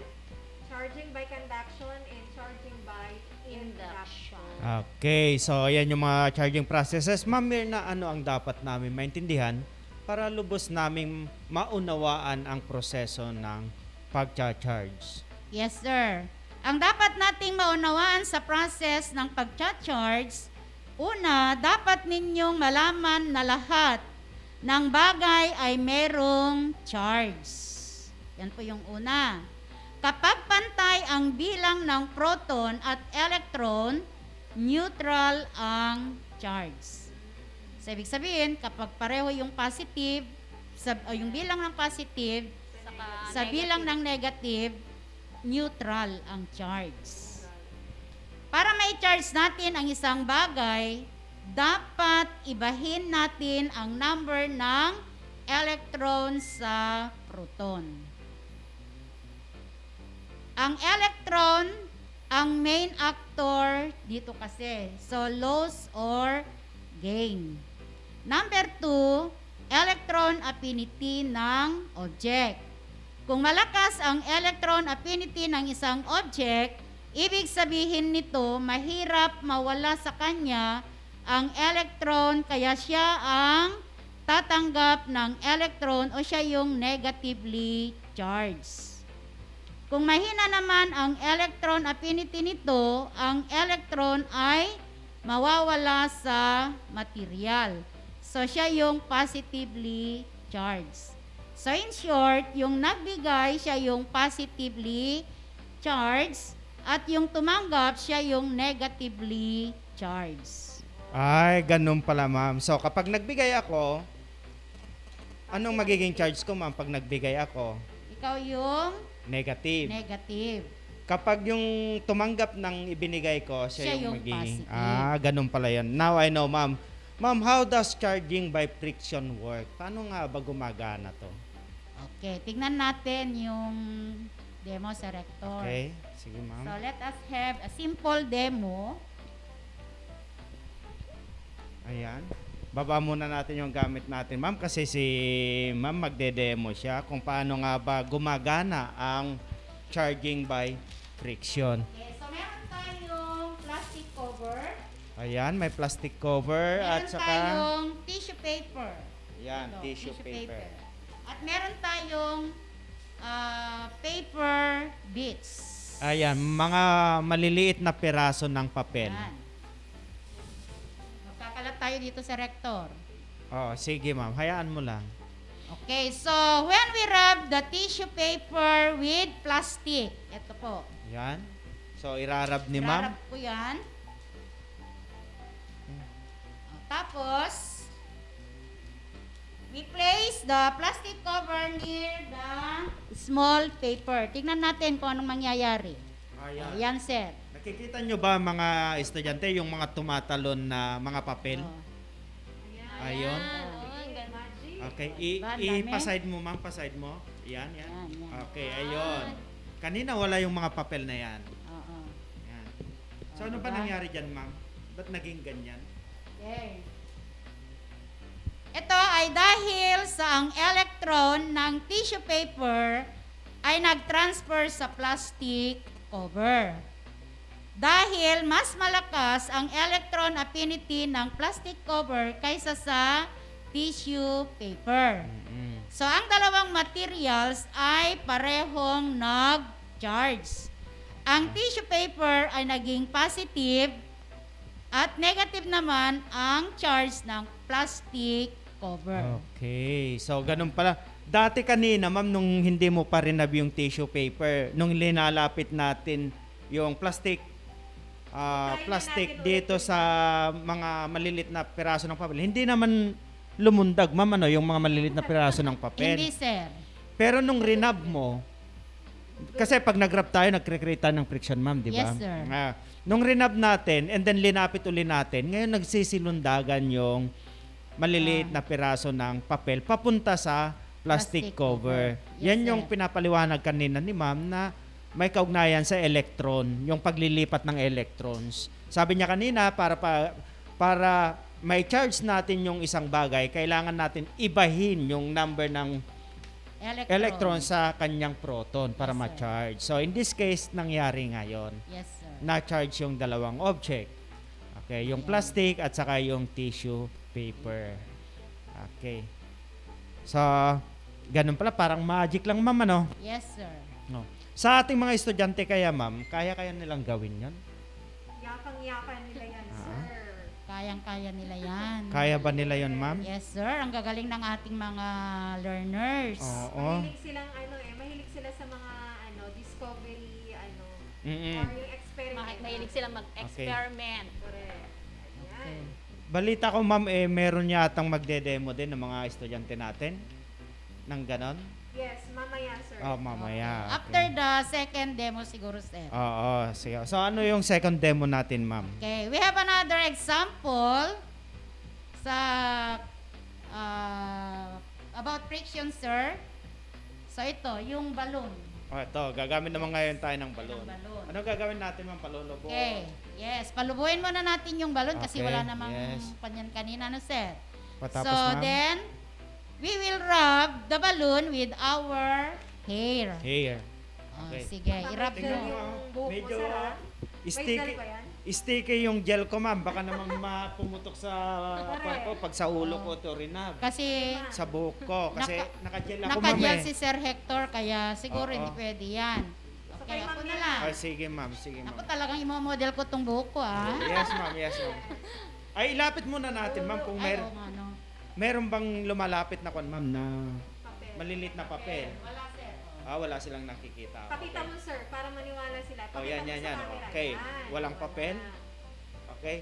charging by conduction, and charging by induction. Okay, so yan yung mga charging processes. Ma'am Mirna, ano ang dapat namin maintindihan para lubos naming maunawaan ang proseso ng pag-charge? Yes, sir. Ang dapat nating maunawaan sa process ng pag-charge, una, dapat ninyong malaman na lahat ng bagay ay merong charge. Yan po yung una. Kapag pantay ang bilang ng proton at electron, neutral ang charge. So, ibig sabihin, kapag pareho yung positive, yung bilang ng positive, sa bilang ng negative, neutral ang charge. Para ma-charge natin ang isang bagay, dapat ibahin natin ang number ng electron sa proton. Ang electron, ang main actor dito kasi. So, loss or gain. Number 2, electron affinity ng object. Kung malakas ang electron affinity ng isang object, ibig sabihin nito, mahirap mawala sa kanya ang electron, kaya siya ang tatanggap ng electron o siya yung negatively charged. Kung mahina naman ang electron affinity nito, ang electron ay mawawala sa material. So, siya yung positively charged. So, in short, yung nagbigay, siya yung positively charged at yung tumanggap, siya yung negatively charged. Ay, ganun pala, ma'am. So, kapag nagbigay ako, anong magiging charge ko, ma'am, pag nagbigay ako? Ikaw yung Negative. negative. Kapag yung tumanggap ng ibinigay ko, siya yung magiging... positive. Ganun pala yan. Now I know, ma'am. Ma'am, how does charging by friction work? Paano nga ba gumagana to? Okay, tignan natin yung demo sa rector. Okay, sige, ma'am. So, let us have a simple demo. Ayan. Baba muna natin yung gamit natin, ma'am, kasi si ma'am magde-demo siya kung paano nga ba gumagana ang charging by friction. Okay, so meron tayong plastic cover. Ayan, may plastic cover at Meron saka... tayong tissue paper. Ayan, Ito, tissue paper. At meron tayong paper bits. Ayan, mga maliliit na piraso ng papel. Ayan. Magkakalat tayo dito sa rector. Oh, sige, ma'am. Hayaan mo lang. Okay, so when we rub the tissue paper with plastic, ito po. Ayan. So, irarab ni ma'am. Irarab ko yan. Tapos, we place the plastic cover near the small paper. Tignan natin kung anong mangyayari. Ayan. Ayan, sir. Nakikita nyo ba mga estudyante yung mga tumatalon na mga papel? Ayun. Okay, i-paside mo, ma'am, paside mo. Yan, yan. Okay, ayun. Kanina wala yung mga papel na yan. Yan. So, ano ba nangyari dyan, ma'am? Ba't naging ganyan? Okay. Ito ay dahil sa ang electron ng tissue paper ay nag-transfer sa plastic cover. Dahil mas malakas ang electron affinity ng plastic cover kaysa sa tissue paper. So, ang dalawang materials ay parehong nag-charge. Ang tissue paper ay naging positive at negative naman ang charge ng plastic cover. Okay. So, ganun pala. Dati kanina, ma'am, nung hindi mo pa rinab yung tissue paper, nung linalapit natin yung plastic dito sa mga malilit na piraso ng papel, hindi naman lumundag, ma'am, yung mga malilit na piraso ng papel. Hindi, sir. Pero nung rinab mo, kasi pag nag-rub tayo, nag-create tayo ng friction, ma'am, di ba? Yes, sir. Nung rinab natin, and then linapit uli natin, ngayon nagsisilundagan yung maliliit na piraso ng papel papunta sa plastic cover. Yes, Yan yung sir. pinapaliwanag kanina ni ma'am na may kaugnayan sa electron, yung paglilipat ng electrons. Sabi niya kanina, para may charge natin yung isang bagay, kailangan natin ibahin yung number ng electron sa kanyang proton para ma-charge. So, in this case, nangyari ngayon. Yes, sir. Na-charge yung dalawang object. Okay, yung plastic at saka yung tissue paper. Okay. So, ganun pala, parang magic lang, ma'am, ano? Yes, sir. No. Sa ating mga estudyante kaya, ma'am, kaya nilang gawin yan? Yakang-yakan nila yan, sir. Kayang-kaya nila yan. Kaya ba nila yon, ma'am? Yes, sir. Ang gagaling ng ating mga learners. Oo. Mahilig sila sa mga discovery, Mm-mm. or yung experiment. Mahilig sila mag-experiment. Correct. Ayan. Balita ko, ma'am, meron yatang magde-demo din ng mga estudyante natin ng ganon? Yes, mamaya, sir. Oh, mamaya. After the second demo siguro, sir. Oo, sige. So, ano yung second demo natin, ma'am? Okay, we have another example sa about friction, sir. So, ito, yung balloon. ito, gagamit naman ngayon tayo ng balon. Ano gagawin natin, ma'am? Palulubo? Okay. Yes, palubuin muna natin yung balon kasi Okay, wala namang yes. panyan kanina, no, sir? Patapos, So, ma'am? then, we will rub the balloon with our hair. Here. Oh, Okay. sige, i-rub Tingnan mo. mo, buhok mo, medyo sir, ha? sticky, May gel ba yan? sticky yung gel ko, ma'am. Baka naman pumutok sa pag sa ulo ko to rinab. Kasi Sa buhok ko. Kasi naka-gel ako, ma'am. naka-gel Eh. si Sir Hector, kaya siguro Oo. hindi pwede yan. Okay, ako na lang. Ay, sige, ma'am. Sige, ma'am. Ako talagang imomodel ko tong buhok ko, ah. Yes, ma'am. Yes, ma'am. Ay, ilapit muna natin, ma'am, kung Ay, oo nga, no. meron bang lumalapit na kon, ma'am, na malilit na papel. Wala, sir. Wala silang nakikita. Pakita mo, sir, para maniwala sila. Pakita Oh, yan, mo yan, sa yan. camera. Okay. Yan. Walang papel. Okay.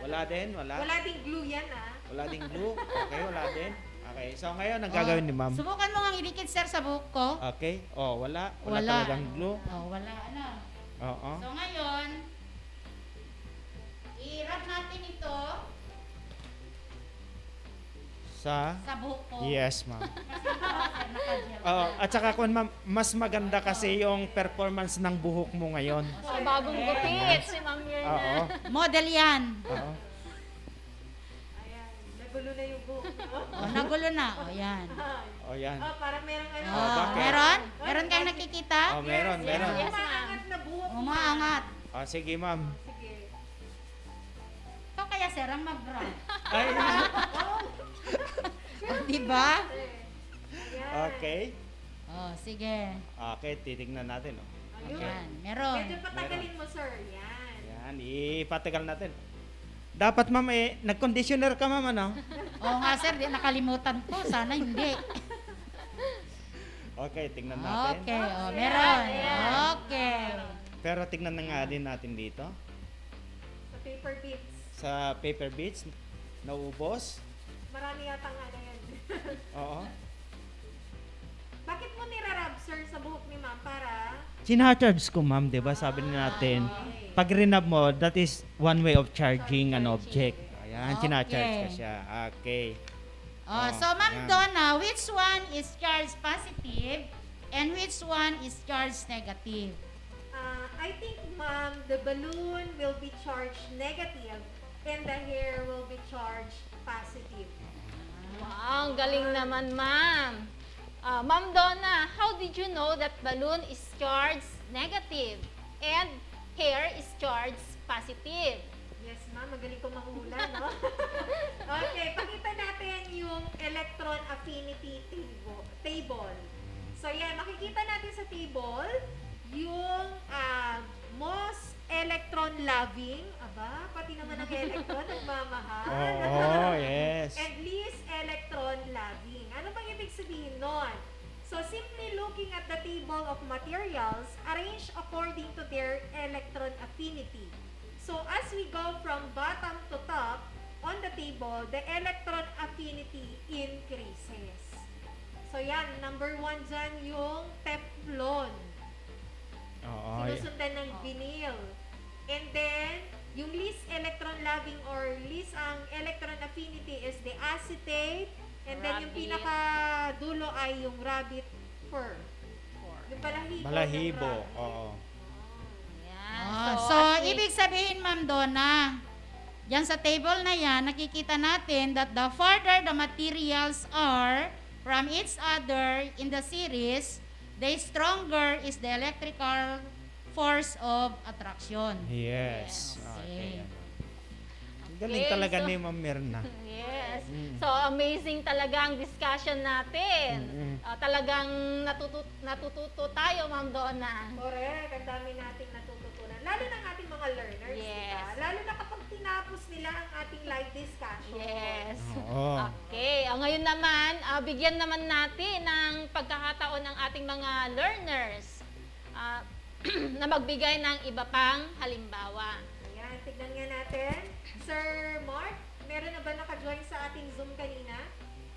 Wala din, wala. Wala ding glue yan, ah. Wala ding glue. Okay, wala din. Okay. So, ngayon, ang gagawin ni ma'am. Subukan mo nga idikit, sir, sa buhok ko. Okay. Oh, wala. Wala Wala. talagang glue. Oh, wala, ano. Oo. So, ngayon, i-rub natin ito Sa buhok ko. Yes, ma'am. Kasi ito, sir, naka-gel. At saka kung ma'am, mas maganda kasi yung performance ng buhok mo ngayon. So, bagong gupit si Ma'am Oo. Mirna. Model yan. Oo. Ayan, nagulo na yung buhok. Oh, nagulo na. Oh, yan. Oh, yan. Parang merong ano. bakit? Meron? Meron kayong nakikita? Oh, meron, meron. Yes, ma'am. Umaangat na buhok. Umaangat. Sige, ma'am. Sige. Ikaw kaya, sir, ang mag-rub. Ay, Oh, diba? okay. Oh, sige. Okay, titignan natin. Oh. Yan, meron. Medyo patagalin mo, sir. Yan. Yan, ipatagal natin. Dapat, ma'am, nag-conditioner ka, ma'am, ano? Oo nga, sir, di nakalimutan ko. Sana hindi. Okay, tignan natin. Okay, oh, meron. Okay. Pero tignan na nga din natin dito. Sa paper beads. Sa paper beads, naubos. Marami yata nga na yan. Oo. Bakit mo nirarab, sir, sa buhok ni ma'am para... Sinacharge ko, ma'am, di ba? Sabi natin, pag rinab mo, that is one way of charging an object. Ayan, sinacharge ka siya. Okay. Oh, so Ma'am yan. Donna, which one is charged positive and which one is charged negative? I think, ma'am, the balloon will be charged negative and the hair will be charged positive. Wow, ang galing naman, ma'am. Ma'am Donna, how did you know that balloon is charged negative and hair is charged positive? Yes, ma'am. Magaling ko manghula, no? Okay, pakita natin yung Electron Affinity table. So, yan. Makikita natin sa table yung most electron-loving. Aba, pati naman ang electron, nagmamahal. Oh, yes. And least electron-loving. Ano bang ibig sabihin nun? So, simply looking at the table of materials arranged according to their electron affinity. So, as we go from bottom to top on the table, the electron affinity increases. So, yan. Number 1 dyan yung Teflon. Sinusundan ng vinyl. And then, yung least electron-loving or least ang electron affinity is the acetate. And then, yung Rabbit. pinaka-dulo ay yung rabbit fur. Yung balahibo. Balahibo. ng rabbit. Oo. Yan. So, as we- ibig sabihin, Ma'am Donna, yan sa table na yan, nakikita natin that the farther the materials are from each other in the series, the stronger is the electrical force of attraction. Yes. Okay. Galing Okay, talaga so- ni Ma'am Mirna. Yes. So, amazing talaga ang discussion natin. Talagang natututo tayo, Ma'am Donna. Correct. Ang dami nating natututunan. Lalo ng ating mga learners, Yes. diba? Lalo na kapag tinapos nila ang ating live discussion. Yes. Oo. Okay. Ngayon naman, bigyan naman natin ng pagkakataon ng ating mga learners na magbigay ng iba pang halimbawa. Ayan, tignan nga natin. Sir Mark, meron na ba naka-join sa ating Zoom kanina?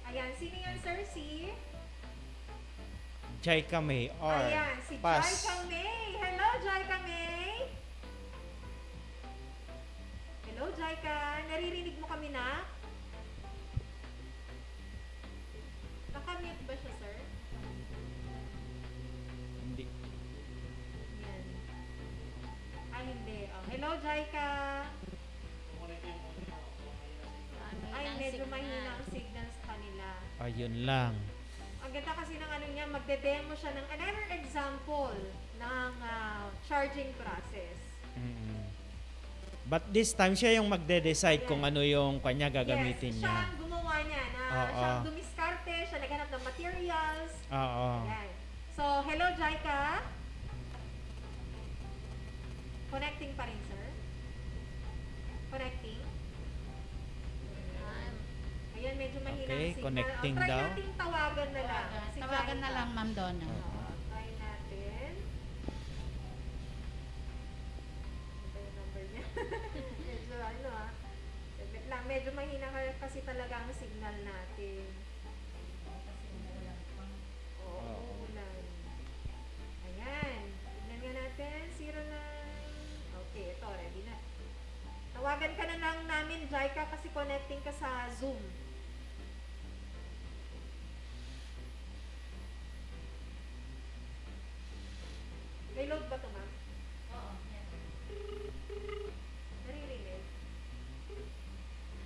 Ayan, sino yan, sir? Si? Jaika May or Ayan, si pass. Jaika May. Hello, Jaika May. Hello, Jaika. Naririnig mo kami na? Nakamute ba siya, sir? Hindi. Hello, Jaika. Ay, medyo mahina ang signal sa kanila. Ayun lang. Ang ganda kasi ng ano niya, magde-demo siya ng another example ng charging process. But this time, siya yung magde-decide kung ano yung kanya gagamitin Yes, niya. siya ang gumawa niya na siya ang dumiskarte, siya naghanap ng materials. Oo. Yan. So, hello, Jaika. Connecting pa rin, sir. Connecting. Ayan, medyo mahina Okay, ang signal. connecting Try daw. natin tawagan na lang. Si Tawagan na Jaika. lang, Ma'am Donna. Try natin. Ito yung number niya. Medyo ano Wait lang, medyo mahina kasi talaga ang signal natin. Oo, ulan. Ayan. Tignan nga natin. 09. Okay, ito. Ready na. Tawagan ka na lang namin, Jaika, kasi connecting ka sa Zoom. May load ba ito, ma'am? Oo. Naririnig?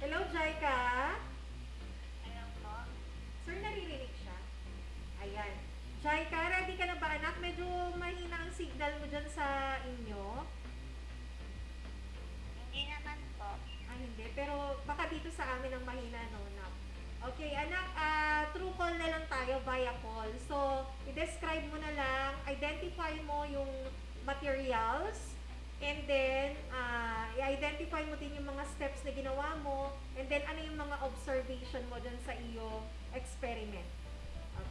Hello, Jaika? Hello po. Sir, naririnig siya? Ayan. Jaika, ready ka na ba, anak? Medyo mahina ang signal mo dyan sa inyo. Hindi naman po. Ah, hindi. Pero baka dito sa amin ang mahina, no, nak? Okay, anak, through call na lang tayo, via call. So, i-describe mo na lang, identify mo yung materials, and then, i-identify mo din yung mga steps na ginawa mo, and then, ano yung mga observation mo dyan sa iyo experiment.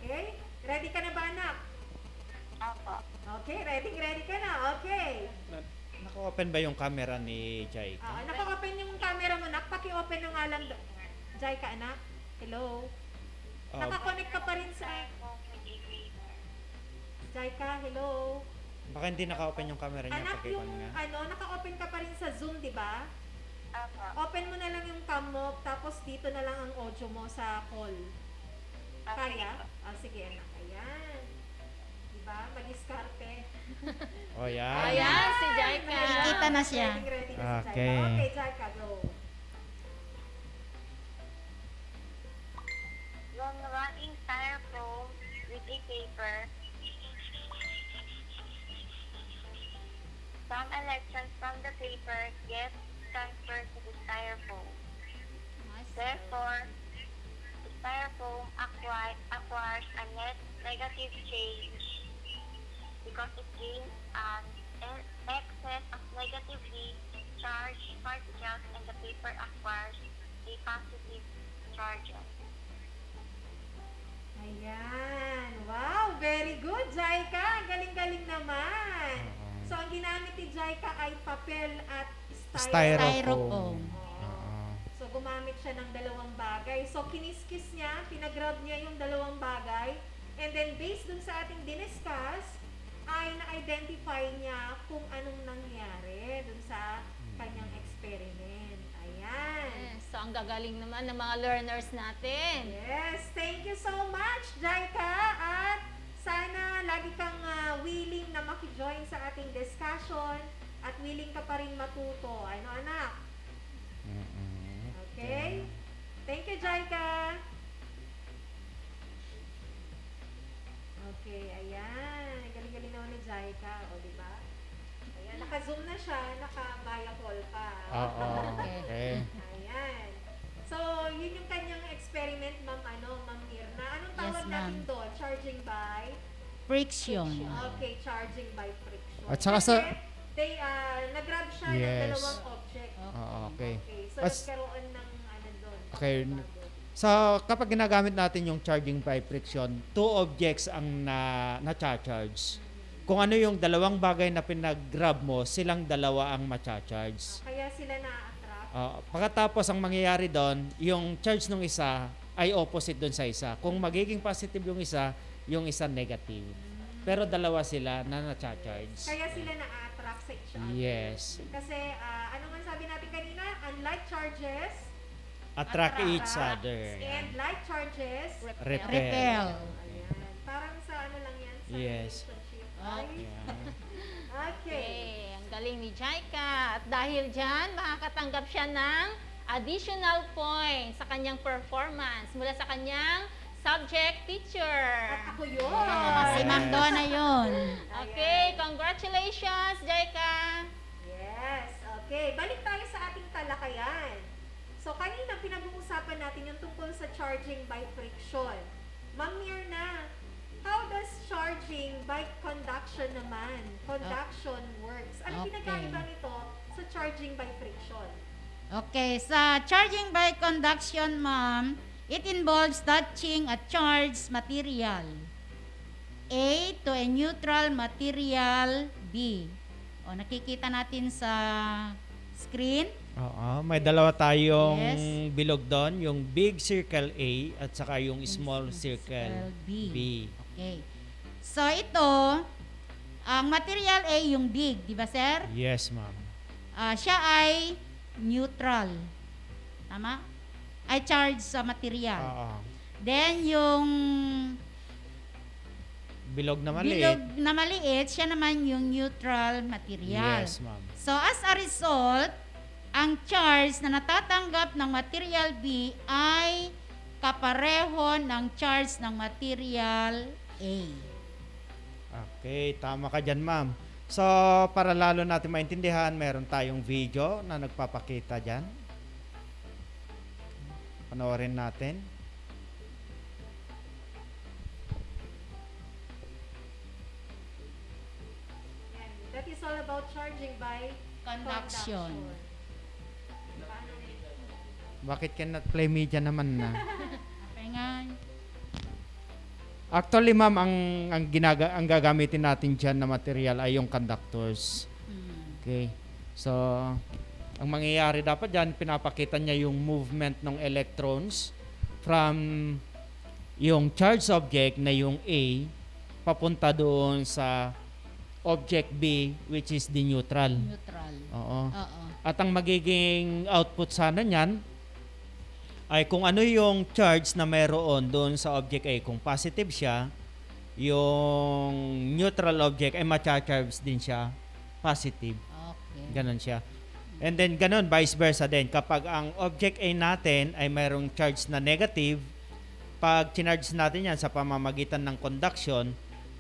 Okay? Ready ka na ba, anak? Opo. Okay, ready ka na. Okay. Naka-open ba yung camera ni Jaika? Naka-open yung camera mo, nak. Paki-open na nga lang. Jaika, anak. Hello? Naka-connect ka pa rin sa... Jaika, hello? Baka hindi naka-open yung camera niya. Anak, yung nga. naka-open ka pa rin sa Zoom, di ba? Opo. Open mo na lang yung cam mo, tapos dito na lang ang audio mo sa call. Kaya? Sige, anak. Ayan. Diba? Mag-iskarte. O yan. Ayan, si Jaika. Nakikita na siya. Ready na si Okay. Jaika. Okay, Jaika, go. When wrapping styrofoam with a paper, some electrons from the paper get transferred to the styrofoam. Therefore, the styrofoam acquires a net negative change because it gains an excess of negatively charged particles and the paper acquires a positive charges. Ayan. Wow, very good, Jaika. Galing-galing naman. So, ang ginamit ni Jaika ay papel at Styrofoam. So, gumamit siya ng dalawang bagay. So, kiniskis niya, pinagrab niya yung dalawang bagay. And then, based dun sa ating diniscuss, ay na-identify niya kung anong nangyari dun sa kanyang experiment. Ayan. So, ang gagaling naman ng mga learners natin. Yes, thank you so much, Jaika. At sana lagi kang willing na maki-join sa ating discussion at willing ka pa rin matuto. Ano, anak? Okay? Thank you, Jaika. Okay, ayan. Galing-galing naman ni Jaika. O, diba? Ayan, naka-zoom na siya, naka-via call pa. Oo, okay. Ayan. So, yun yung kanyang experiment, Ma'am Mirna. Anong tawag Yes, natin ma'am. doon? Charging by? Friction. Okay, charging by friction. At saka Kasi, sa- nag-grab siya ng Yes. dalawang object. Okay. So, As- nagkaroon ng doon. Okay. So, kapag ginagamit natin yung charging by friction, two objects ang na-charge. Kung ano yung dalawang bagay na pinag-grab mo, silang dalawa ang ma-charge. Kaya sila na-attract. Pagkatapos ang mangyayari doon, yung charge ng isa ay opposite doon sa isa. Kung magiging positive yung isa negative. Pero dalawa sila na na-charge. Kaya sila na-attract sa each other. Yes. Kasi, ano nga sabi natin kanina? Unlike charges, Attract each other. and like charges, Repel. Ayan. Parang sa ano lang yan? Sa Yes. relationship. Okay. Ang galing ni Jaika. At dahil dyan, makakatanggap siya ng additional points sa kanyang performance mula sa kanyang subject teacher. At ako yun. Si Ma'am Donna yun. Okay, congratulations, Jaika. Yes. Okay. Balik tayo sa ating talakayan. So, kanina pinag-uusapan natin yung tungkol sa charging by friction. Ma'am Mirna, how does charging by conduction naman? Conduction works. Ano Okay. pinagkaiba nito sa charging by friction? Okay, sa charging by conduction, ma'am, it involves touching a charged material A to a neutral material B. O, nakikita natin sa screen. Oo, may dalawa tayong Yes. bilog doon, yung big circle A at saka yung small circle B. B. Okay. So, ito, ang material A yung big, di ba, sir? Yes, ma'am. Siya ay neutral. Tama? Ay charged sa material. Oo. Then, yung Bilog na maliit. bilog na maliit, siya naman yung neutral material. Yes, ma'am. So, as a result, ang charge na natatanggap ng material B ay kapareho ng charge ng material A. Okay, tama ka dyan, ma'am. So, para lalo natin maintindihan, meron tayong video na nagpapakita dyan. Panoorin natin. And that is all about charging by Conduction. Bakit cannot play media naman na? Okay nga. Actually, ma'am, ang gagamitin natin diyan na material ay yung conductors. Okay. So, ang mangyayari dapat diyan, pinapakita niya yung movement ng electrons from yung charged object na yung A papunta doon sa object B, which is the neutral. Neutral. Oo. Oo. At ang magiging output sana niyan ay kung ano yung charge na meron doon sa object A. Kung positive siya, yung neutral object ay ma-charge din siya positive. Okay. Ganon siya. And then ganon, vice versa din. Kapag ang object A natin ay mayroong charge na negative, pag chinarge natin yan sa pamamagitan ng conduction,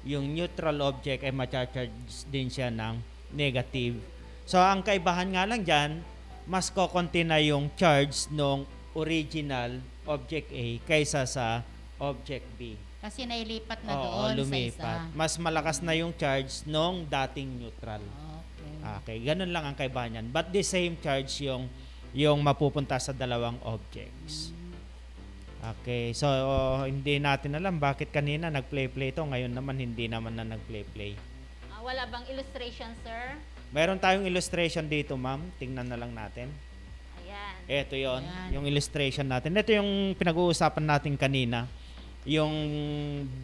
yung neutral object ay ma-charge din siya ng negative. So, ang kaibahan nga lang dyan, mas kokonti na yung charge ng original object A kaysa sa object B. Kasi nailipat na Oo, doon lumipat. sa isa. Mas malakas na yung charge nung dating neutral. Okay, ganun lang ang kaibahan yan. But the same charge yung mapupunta sa dalawang objects. Okay, so hindi natin alam bakit kanina nag-play-play to, ngayon naman hindi naman na nag-play-play. Wala bang illustration, sir? Meron tayong illustration dito, ma'am. Tingnan na lang natin. Ayan. Ito yon, yung illustration natin. Ito yung pinag-uusapan natin kanina. Yung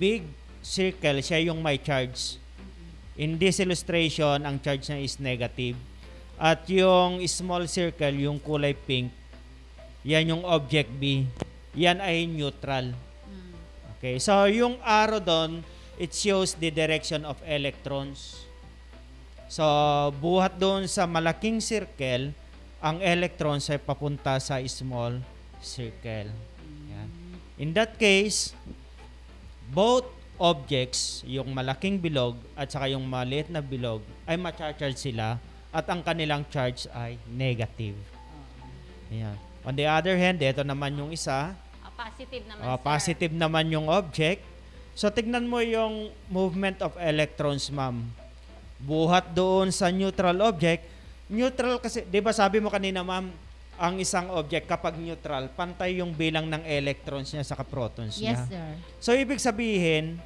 big circle, siya yung may charge. In this illustration, ang charge niya is negative. At yung small circle, yung kulay pink, yan yung object B. Yan ay neutral. Okay, so yung arrow doon, it shows the direction of electrons. So, buhat doon sa malaking circle, ang electrons ay papunta sa small circle. Yan. In that case, both objects, yung malaking bilog at saka yung maliit na bilog, ay ma-charge sila at ang kanilang charge ay negative. Yan. On the other hand, ito naman yung isa. Positive naman, sir. Positive naman yung object. So, tignan mo yung movement of electrons, ma'am. Buhat doon sa neutral object. Neutral kasi, di ba sabi mo kanina, ma'am, ang isang object kapag neutral, pantay yung bilang ng electrons niya sa protons niya. Yes, sir. So, ibig sabihin,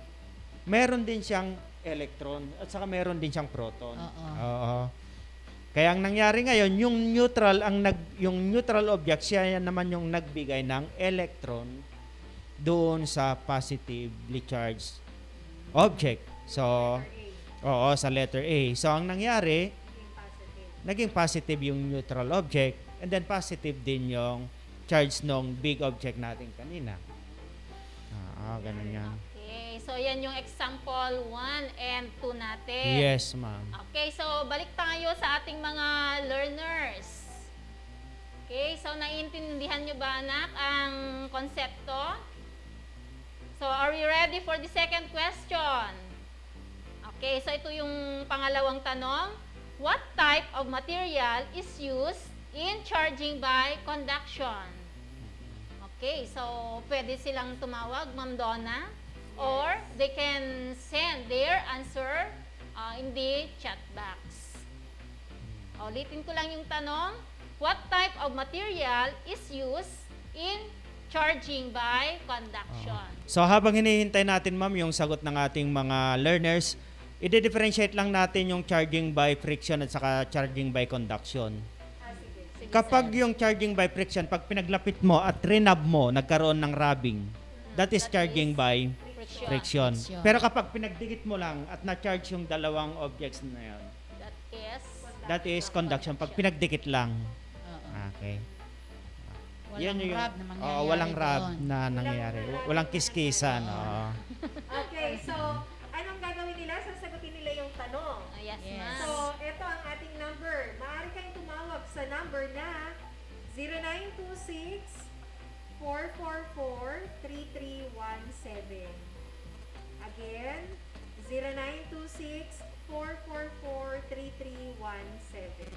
meron din siyang electron at saka meron din siyang proton. Oo. Kaya ang nangyari ngayon, yung neutral object, siya naman yung nagbigay ng electron doon sa positively charged object. So, sa letter A. So, ang nangyari, naging positive yung neutral object and then positive din yung charge ng big object natin kanina. Ganun yan. Okay. So, so yan yung example 1 and 2 natin. Yes, ma'am. Okay, so balik tayo sa ating mga learners. Okay, so naiintindihan nyo ba, anak, ang konsepto? So, are we ready for the second question? Okay, so ito yung pangalawang tanong. What type of material is used in charging by conduction? Okay, so pwede silang tumawag, Ma'am Donna, or they can send their answer in the chat box. Ulitin ko lang yung tanong. What type of material is used in charging by conduction? So habang hinihintay natin, ma'am, yung sagot ng ating mga learners, i-differentiate lang natin yung charging by friction at saka charging by conduction. Kapag yung charging by friction, pag pinaglapit mo at rinab mo, nagkaroon ng rubbing, that is charging by friction. Pero kapag pinagdikit mo lang at na-charge yung dalawang objects na yun, that is conduction. Pag pinagdikit lang. Okay. Walang rub na Walang rub na mangyayari nangyayari. Walang kiskisan. Okay, so anong gagawin nila? Sasagutin nila yung tanong. Yes, ma'am. So, ito ang ating number. Maaari kayong tumawag sa number na 0926-444-3317. Again, 0926-444-3317.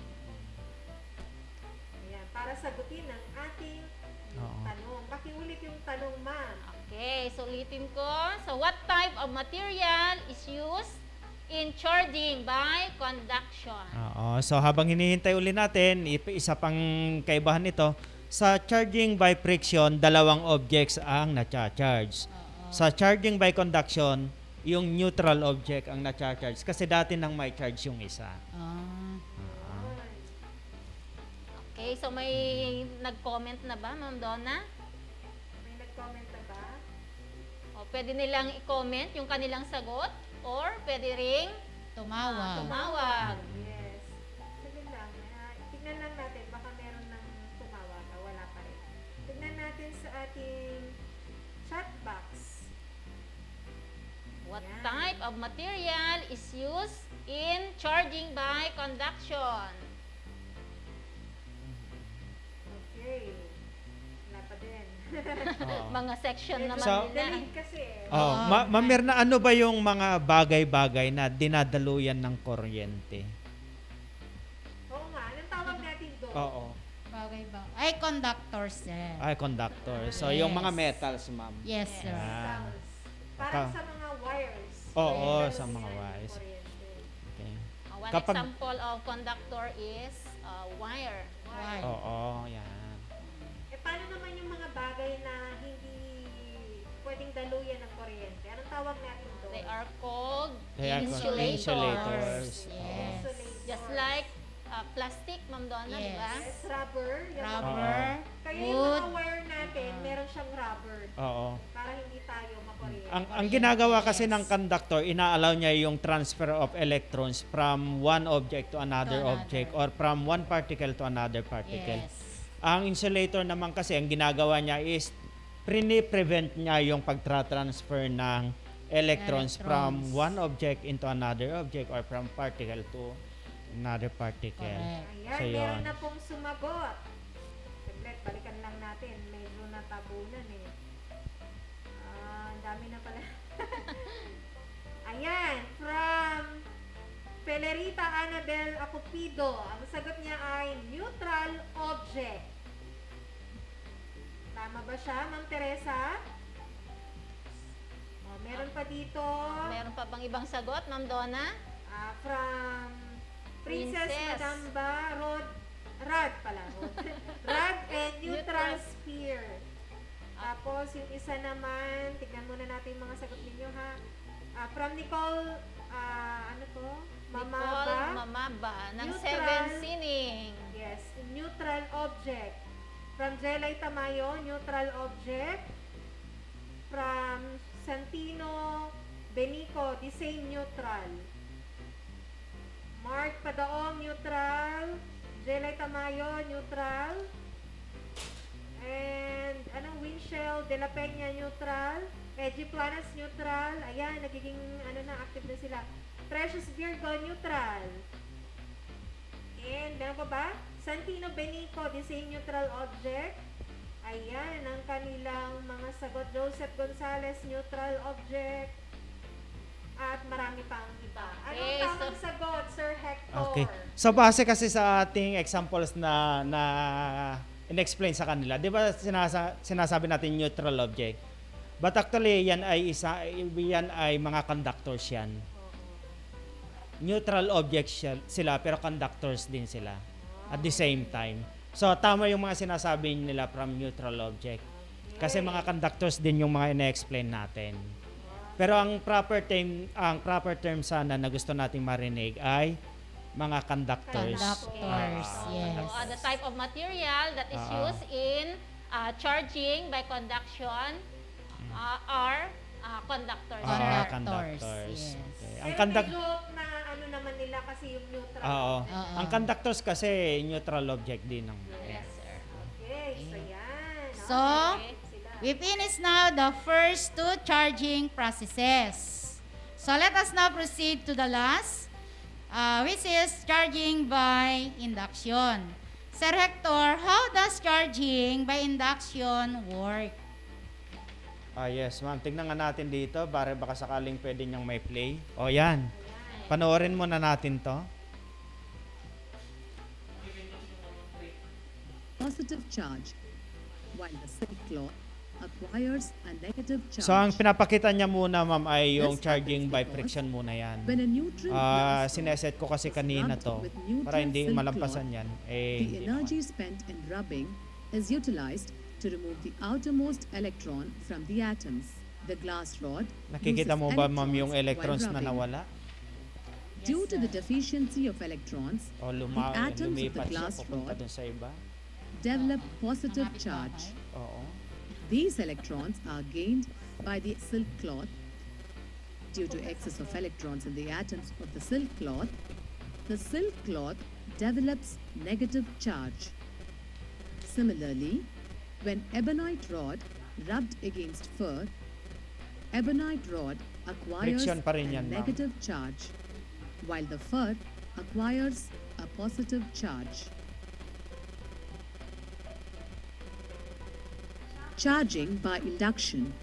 Ayan, para sagutin ang ating tanong. Pakiulit yung tanong, ma'am. Okay, so ulitin ko. So, what type of material is used in charging by conduction? So habang hinihintay uli natin, isa pang kaibahan nito, sa charging by friction, dalawang objects ang na-charge. Sa charging by conduction, yung neutral object ang na-charge kasi dati nang may charge yung isa. Okay, so may nag-comment na ba, Ma'am Donna? May nag-comment na ba? O, pwede nilang i-comment yung kanilang sagot or pwede ring tumawag. Yes. Sige lang. Tignan lang natin. Baka meron ng tumawag. Wala pa rin. Tignan natin sa ating chat box. What type of material is used in charging by conduction? Okay. Wala pa din. Mga section naman So, nila. Kasi. Ma'am Mirna, ano ba yung mga bagay-bagay na dinadaluyan ng kuryente? Oo nga. Anong tawag natin doon? Oo. Bagay ba? Ay, conductors, sir. Ay, conductor. So, Yes. yung mga metals, ma'am. Yes, sir. Parang sa mga wires. Oo, sa mga wires. Okay. One example of conductor is wire. Oo, yan. Paano naman yung mga bagay na hindi pwedeng daluyan ng kuryente? Anong tawag natin doon? They are called insulators. Yes. Just like plastic, Ma'am Donna, di ba? Yes, rubber. Kaya yung wood. mga wire natin, meron siyang rubber. Oo. Para hindi tayo makuryente. Ang ginagawa kasi ng conductor, ina-allow niya yung transfer of electrons from one object to another object or from one particle to another particle. Yes. Ang insulator naman kasi, ang ginagawa niya is prevent niya yung pagtra-transfer ng electrons from one object into another object or from particle to another particle. Ayan, So, meron yun. na pong sumagot. Saglit, balikan lang natin. Medyo natabunan eh. Ang dami na pala. Ayan, from Felerita Annabel Acupido. Ang sagot niya ay neutral object. Tama ba siya, Ma'am Teresa? Meron pa dito. Meron pa bang ibang sagot, Ma'am Donna? From Princess Madamba Rad and neutral sphere. Tapos yung isa naman, tignan muna natin yung mga sagot ninyo ha. From Nicole, ano to? Mamaba ng Neutral. 7 sining. Yes, neutral object. From Jelay Tamayo, neutral object. From Santino Benico, the same neutral. Mark Padaong, neutral. Jelay Tamayo, neutral. And And anong windshield, De La Peña neutral, Planas neutral, ayan, nagiging active na sila. Precious Virgo neutral. And ano pa ba? Santino Benico, the same neutral object. Ayan, ang kanilang mga sagot. Joseph Gonzalez, neutral object. At marami pang iba. Anong tamang sagot, Sir Hector? Okay. So base kasi sa ating examples na in-explain sa kanila, di ba sinasabi natin neutral object? But actually, yan ay mga conductors yan. Neutral objects sila, pero conductors din sila at the same time. So tama yung mga sinasabi nila from neutral object. Kasi mga conductors din yung mga ina-explain natin. Pero ang proper term sana na gusto nating marinig ay mga conductors. Yes. So, the type of material that is used in charging by conduction are conductors. Conductors. Yes. Okay. Ang medyo na naman nila kasi yung neutral. Ang conductors kasi neutral object din. Yes, sir. Okay, so yan. So, we finish now the first two charging processes. So let us now proceed to the last, which is charging by induction. Sir Hector, how does charging by induction work? Yes, ma'am. Tignan nga natin dito para baka sakaling pwede niyang may play. Yan. Panoorin muna natin to. Positive charge, while the silk cloth acquires a negative charge. So, ang pinapakita niya muna, ma'am, ay yung charging by friction muna yan. When a neutral sineset ko kasi kanina to para hindi malampasan yan. The energy spent in rubbing is utilized to remove the outermost electron from the atoms. The glass rod nakikita mo ba, ma'am, yung electrons na nawala? Due to the deficiency of electrons, the atoms of the glass rod develop positive charge. These electrons are gained by the silk cloth. Due to excess of electrons in the atoms of the silk cloth develops negative charge. Similarly, when ebonite rod rubbed against fur, ebonite rod acquires a negative charge, while the fur acquires a positive charge. Charging by induction.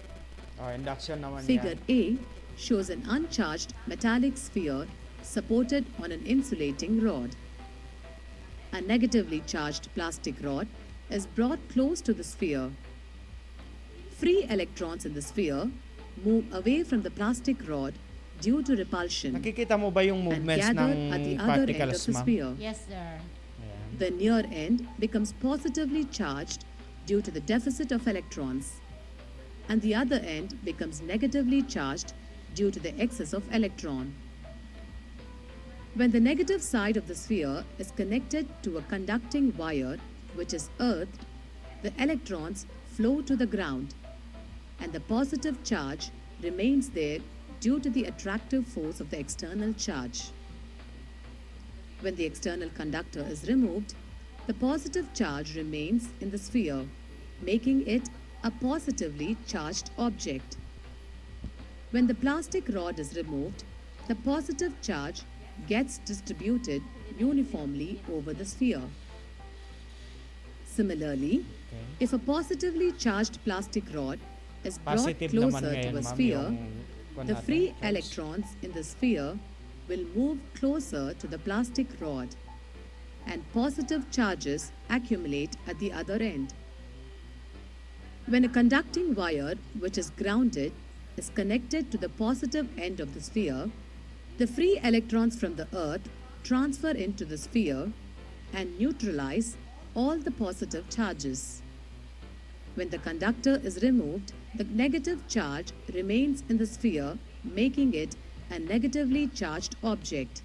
Induction naman Figure yan. A shows an uncharged metallic sphere supported on an insulating rod. A negatively charged plastic rod is brought close to the sphere. Free electrons in the sphere move away from the plastic rod due to repulsion. Nakikita mo ba yung movements ng at the other end of particles, the ma'am? sphere. Yes, sir. The near end becomes positively charged due to the deficit of electrons, and the other end becomes negatively charged due to the excess of electron. When the negative side of the sphere is connected to a conducting wire which is earthed, the electrons flow to the ground, and the positive charge remains there due to the attractive force of the external charge. When the external conductor is removed, the positive charge remains in the sphere, making it a positively charged object. When the plastic rod is removed, the positive charge gets distributed uniformly over the sphere. Similarly, if a positively charged plastic rod is brought closer to a sphere, the free electrons in the sphere will move closer to the plastic rod, and positive charges accumulate at the other end. When a conducting wire, which is grounded, is connected to the positive end of the sphere, the free electrons from the earth transfer into the sphere and neutralize all the positive charges. When the conductor is removed, the negative charge remains in the sphere, making it a negatively charged object.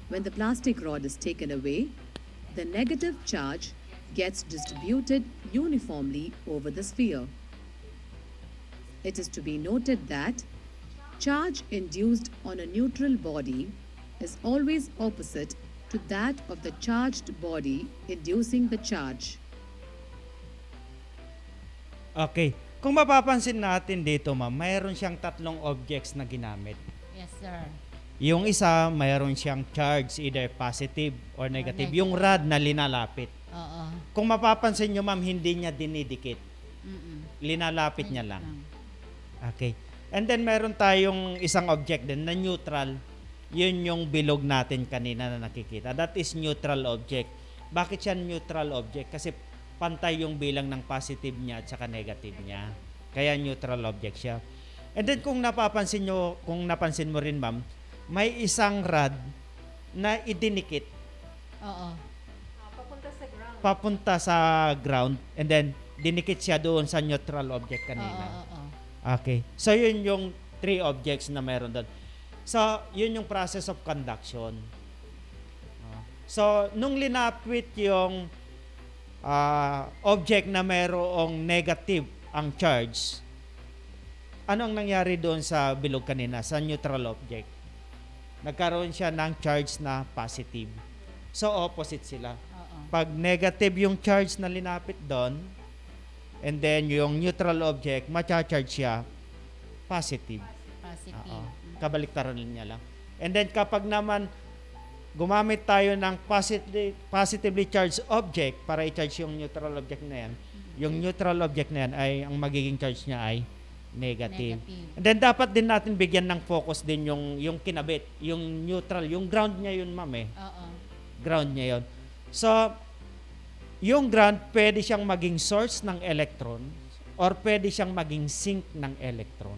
When the plastic rod is taken away, the negative charge gets distributed uniformly over the sphere. It is to be noted that charge induced on a neutral body is always opposite to that of the charged body inducing the charge. Okay. Kung mapapansin natin dito, ma'am, mayroon siyang tatlong objects na ginamit. Yes, sir. Yung isa, mayroon siyang charge, either positive or negative. Yung rod na linalapit. Oo. Kung mapapansin nyo, ma'am, hindi niya dinidikit. Linalapit niya lang. Okay. And then, meron tayong isang object din na neutral. Yun yung bilog natin kanina na nakikita. That is neutral object. Bakit siya neutral object? Kasi pantay yung bilang ng positive niya at saka negative niya. Kaya neutral object siya. And then kung napapansin mo rin, ma'am, may isang rod na idinikit. Oo. Papunta sa ground. And then dinikit siya doon sa neutral object kanina. Oo. Okay. So yun yung three objects na meron doon. So yun yung process of conduction. So nung linapit yung object na mayroong negative ang charge, ano ang nangyari doon sa bilog kanina, sa neutral object? Nagkaroon siya ng charge na positive. So, opposite sila. Pag negative yung charge na linapit doon, and then yung neutral object, ma-charge siya positive. Kabaliktaran niya lang. And then, kapag naman gumamit tayo ng positively charged object para i-charge yung neutral object na yan, yung neutral object na yan ay, ang magiging charge niya ay negative. And then dapat din natin bigyan ng focus din yung kinabit, yung neutral, yung ground niya yun, ma'am eh. Ground niya yun. So, yung ground pwede siyang maging source ng electron or pwede siyang maging sink ng electron.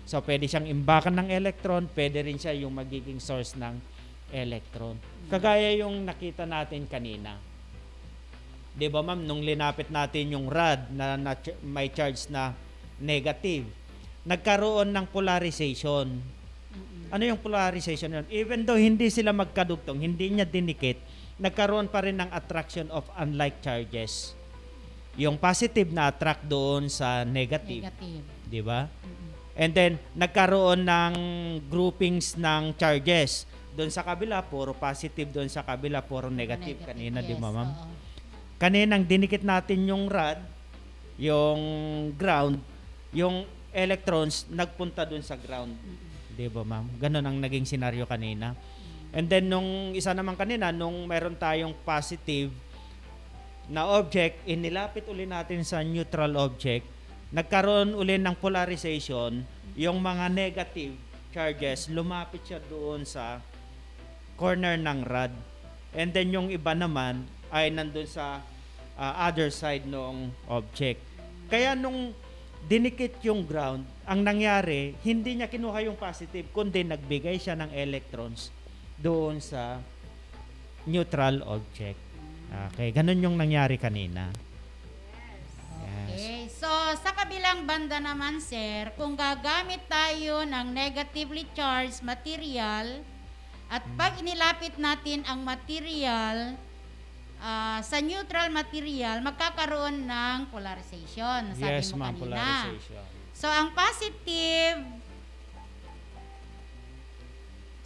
So, pwede siyang imbakan ng electron, pwede rin siya yung magiging source ng electron. Kagaya yung nakita natin kanina. 'Di ba, ma'am, nung linapit natin yung rod na may charge na negative, nagkaroon ng polarization. Ano yung polarization yun? Even though hindi sila magkadugtong, hindi niya dinikit, nagkaroon pa rin ng attraction of unlike charges. Yung positive na attract doon sa negative. 'Di ba? And then nagkaroon ng groupings ng charges. Doon sa kabila, puro positive. Doon sa kabila, puro negative. Kanina, di ba, ma'am? Kaninang dinikit natin yung rod, yung ground, yung electrons, nagpunta doon sa ground. Di ba, ma'am? Ganon ang naging senaryo kanina. And then, nung isa naman kanina, nung meron tayong positive na object, inilapit uli natin sa neutral object, nagkaroon uli ng polarization, yung mga negative charges, lumapit siya doon sa corner ng rod. And then yung iba naman ay nandun sa other side ng object. Kaya nung dinikit yung ground, ang nangyari, hindi niya kinuha yung positive, kundi nagbigay siya ng electrons doon sa neutral object. Okay, ganun yung nangyari kanina. Okay, so sa kabilang banda naman, sir, kung gagamit tayo ng negatively charged material, at pag inilapit natin ang material sa neutral material, magkakaroon ng polarization. Sabi mo kanina. Polarization. So, ang positive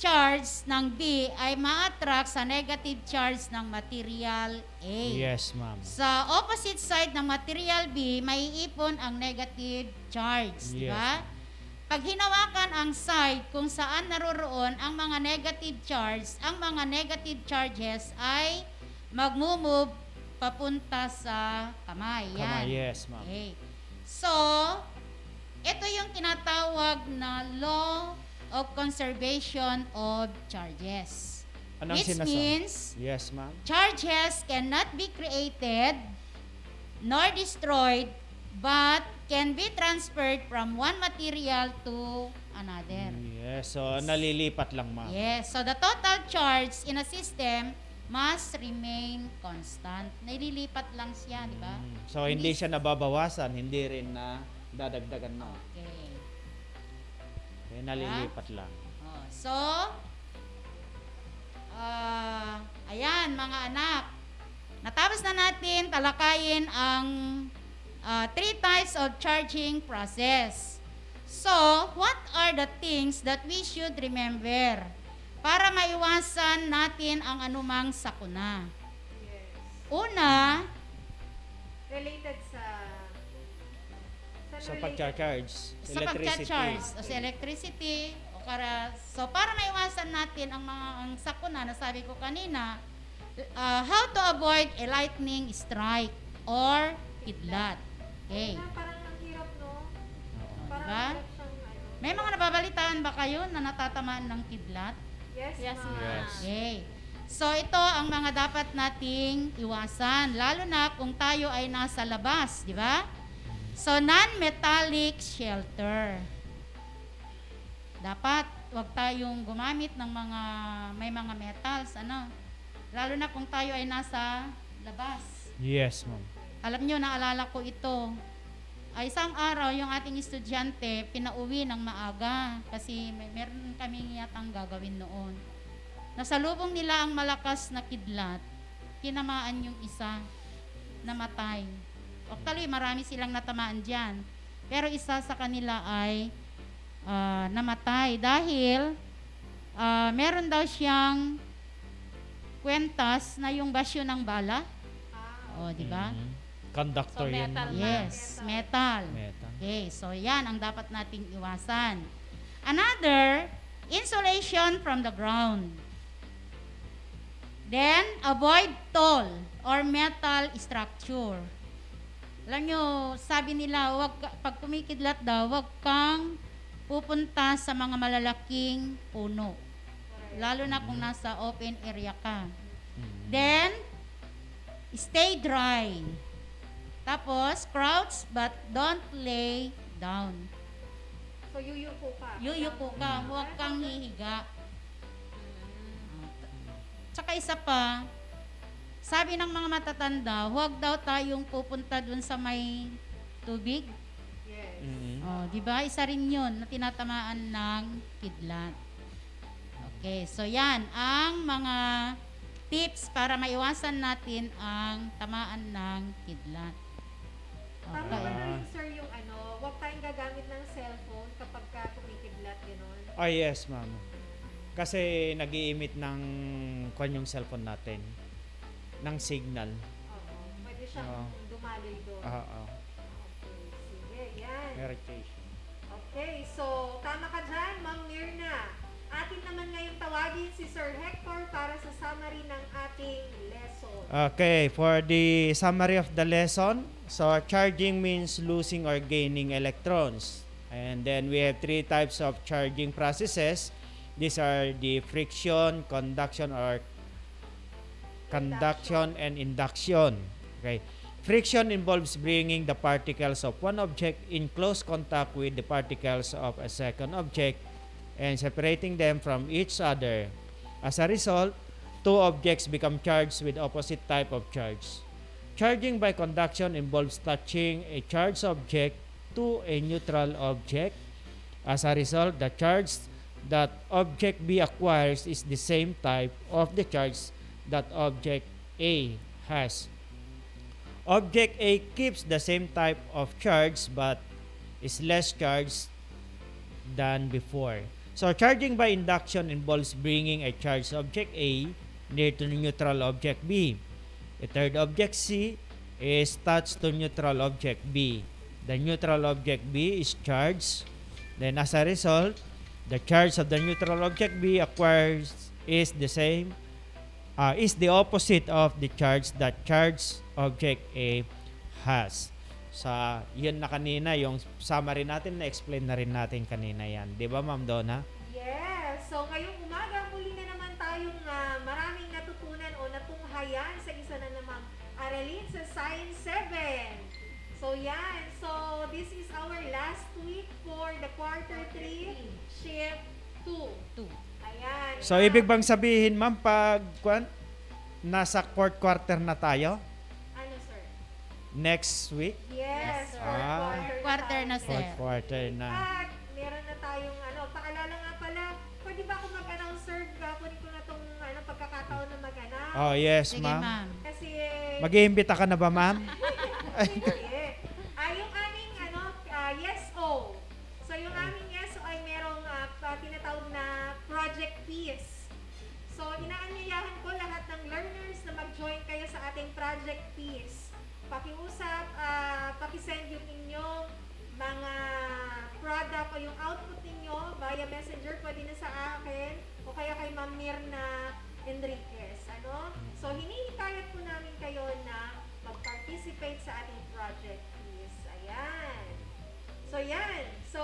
charge ng B ay ma-attract sa negative charge ng material A. Yes, ma'am. Sa opposite side ng material B, may ipon ang negative charge. Di ba? Pag hinawakan ang side kung saan naroroon ang mga negative charge, ang mga negative charges ay magmumove papunta sa kamay. Yan. Yes, ma'am. Okay. So, ito yung tinatawag na law of conservation of charges. Anong Which means, yes, ma'am. Charges cannot be created nor destroyed but can be transferred from one material to another. Yes, so nalilipat lang, ma'am. Yes, so the total charge in a system must remain constant. Nililipat lang siya, di ba? So hindi siya nababawasan, hindi rin na dadagdagan na. Okay, nalilipat lang. So, ayan mga anak, natapos na natin talakayin ang 3 types of charging process. So, what are the things that we should remember para maiwasan natin ang anumang sakuna? Yes. Una, Related sa sa pagcha-charge. Sa pagcha-charge, o sa electricity, so para maiwasan natin ang sakuna na sabi ko kanina, how to avoid a lightning strike or kidlat. Okay. Parang ang hirap, no? Parang Diba? hirap siyang ano. May mga nababalitaan ba kayo na natatamaan ng kidlat? Yes, Yes, ma'am. Yes. Okay. So ito ang mga dapat nating iwasan, lalo na kung tayo ay nasa labas, di ba? So non-metallic shelter. Dapat wag tayong gumamit ng may mga metals, lalo na kung tayo ay nasa labas. Yes, ma'am. Alam nyo, naalala ko ito. Ay isang araw, yung ating estudyante, pinauwi ng maaga kasi meron kaming yatang gagawin noon. Nasalubong nila ang malakas na kidlat, tinamaan yung isa, namatay. Actually, marami silang natamaan dyan. Pero isa sa kanila ay namatay dahil meron daw siyang kwentas na yung basyo ng bala. O, di ba? Conductor So, yan. metal. Yes, metal. Metal. Okay, so yan ang dapat nating iwasan. Another, insulation from the ground. Then, avoid tall or metal structure. Alam nyo, sabi nila, pag kumikidlat daw, wag kang pupunta sa mga malalaking puno. Lalo na kung nasa open area ka. Then, stay dry. Tapos, crouch but don't lay down. So, yuyuko ka. Yuyuko ka, huwag kang hihiga. Tsaka isa pa, sabi ng mga matatanda, huwag daw tayong pupunta dun sa may tubig. Yes. Oh, di ba? Isa rin 'yun na tinatamaan ng kidlat. Okay, so yan ang mga tips para maiwasan natin ang tamaan ng kidlat. Tama ba na sir yung huwag tayong gagamit ng cellphone kapag kumikidlat, gano'n? Oh, yes, ma'am. Kasi nag-i-emit ng yung cellphone natin ng signal. Oo. Pwede siyang dumaloy doon. Oo. Okay, sige, yan. May radiation. Okay, so tama ka dyan, Ma'am Mirna. Atin naman ngayong tawagin si Sir Hector para sa summary ng ating lesson. Okay, for the summary of the lesson, so charging means losing or gaining electrons. And then we have three types of charging processes. These are the friction, conduction, and induction. Okay. Friction involves bringing the particles of one object in close contact with the particles of a second object and separating them from each other. As a result, two objects become charged with opposite type of charge. Charging by conduction involves touching a charged object to a neutral object. As a result, the charge that object B acquires is the same type of the charge that object A has. Object A keeps the same type of charge but is less charged than before. So charging by induction involves bringing a charged object A near to neutral object B. A third object C is touched to neutral object B. The neutral object B is charged. Then as a result, the charge of the neutral object B acquires is the opposite of the charge that charged object A has. Sa yun na kanina, yung summary natin, na-explain na rin natin kanina yan. Di ba, Ma'am Donna? Yes. So, ngayong umaga, muli na naman tayong maraming natutunan o natunghayan sa isa na namang aralin sa Science 7. So, yan. So, this is our last week for the quarter 3, shift 2. Ayan. So, ibig bang sabihin, Ma'am, pag nasa fourth quarter na tayo? Ano, sir? Next week? Yes, Fourth quarter na, sir. Fourth quarter na. At meron na tayong paalala nga pala, pwede ba ako mag-announce, sir? Kunin ko na itong pagkakataon na mag-announce. Oh, yes, Sige, ma'am. Kasi, Mag-iimbita ka na ba, ma'am? yung aming yes-o. So, yung aming yes-o ay merong tinatawag na project piece. So, inaanyayahan ko lahat ng learners na mag-join kayo sa ating project piece. Pakiusap, pakisend yung inyong mga product o yung output ninyo via messenger, pwede na sa akin o kaya kay Ma'am Mirna Enriquez. Ano? So, hinihikayat po namin kayo na mag-participate sa ating project quiz. Ayan. So, yan. So,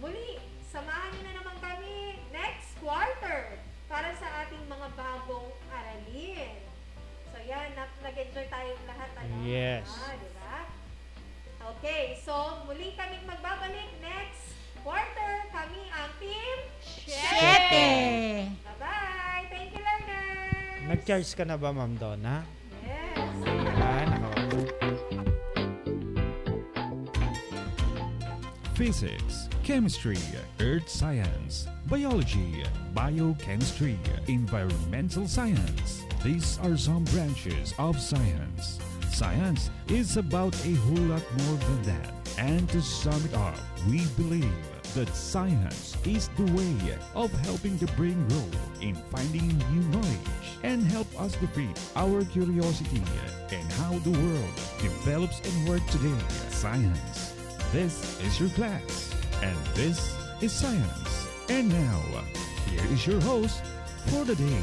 muli, samahan nyo na naman kami next quarter para sa ating mga bagong aralin. So, yan. Nag-enjoy tayong lahat. Ano? Yes. Diba? Okay. So, muli kaming magbabalik next quarter. Kami ang Team 7. Bye-bye. Thank you, learners. Nag-charge ka na ba, Ma'am Donna? Yes. Physics, chemistry, earth science, biology, biochemistry, environmental science. These are some branches of science. Science is about a whole lot more than that. And to sum it up, we believe that science is the way of helping the brain grow in finding new knowledge and help us defeat our curiosity and how the world develops and works today. Science. This is your class, and this is science. And now, here is your host for the day,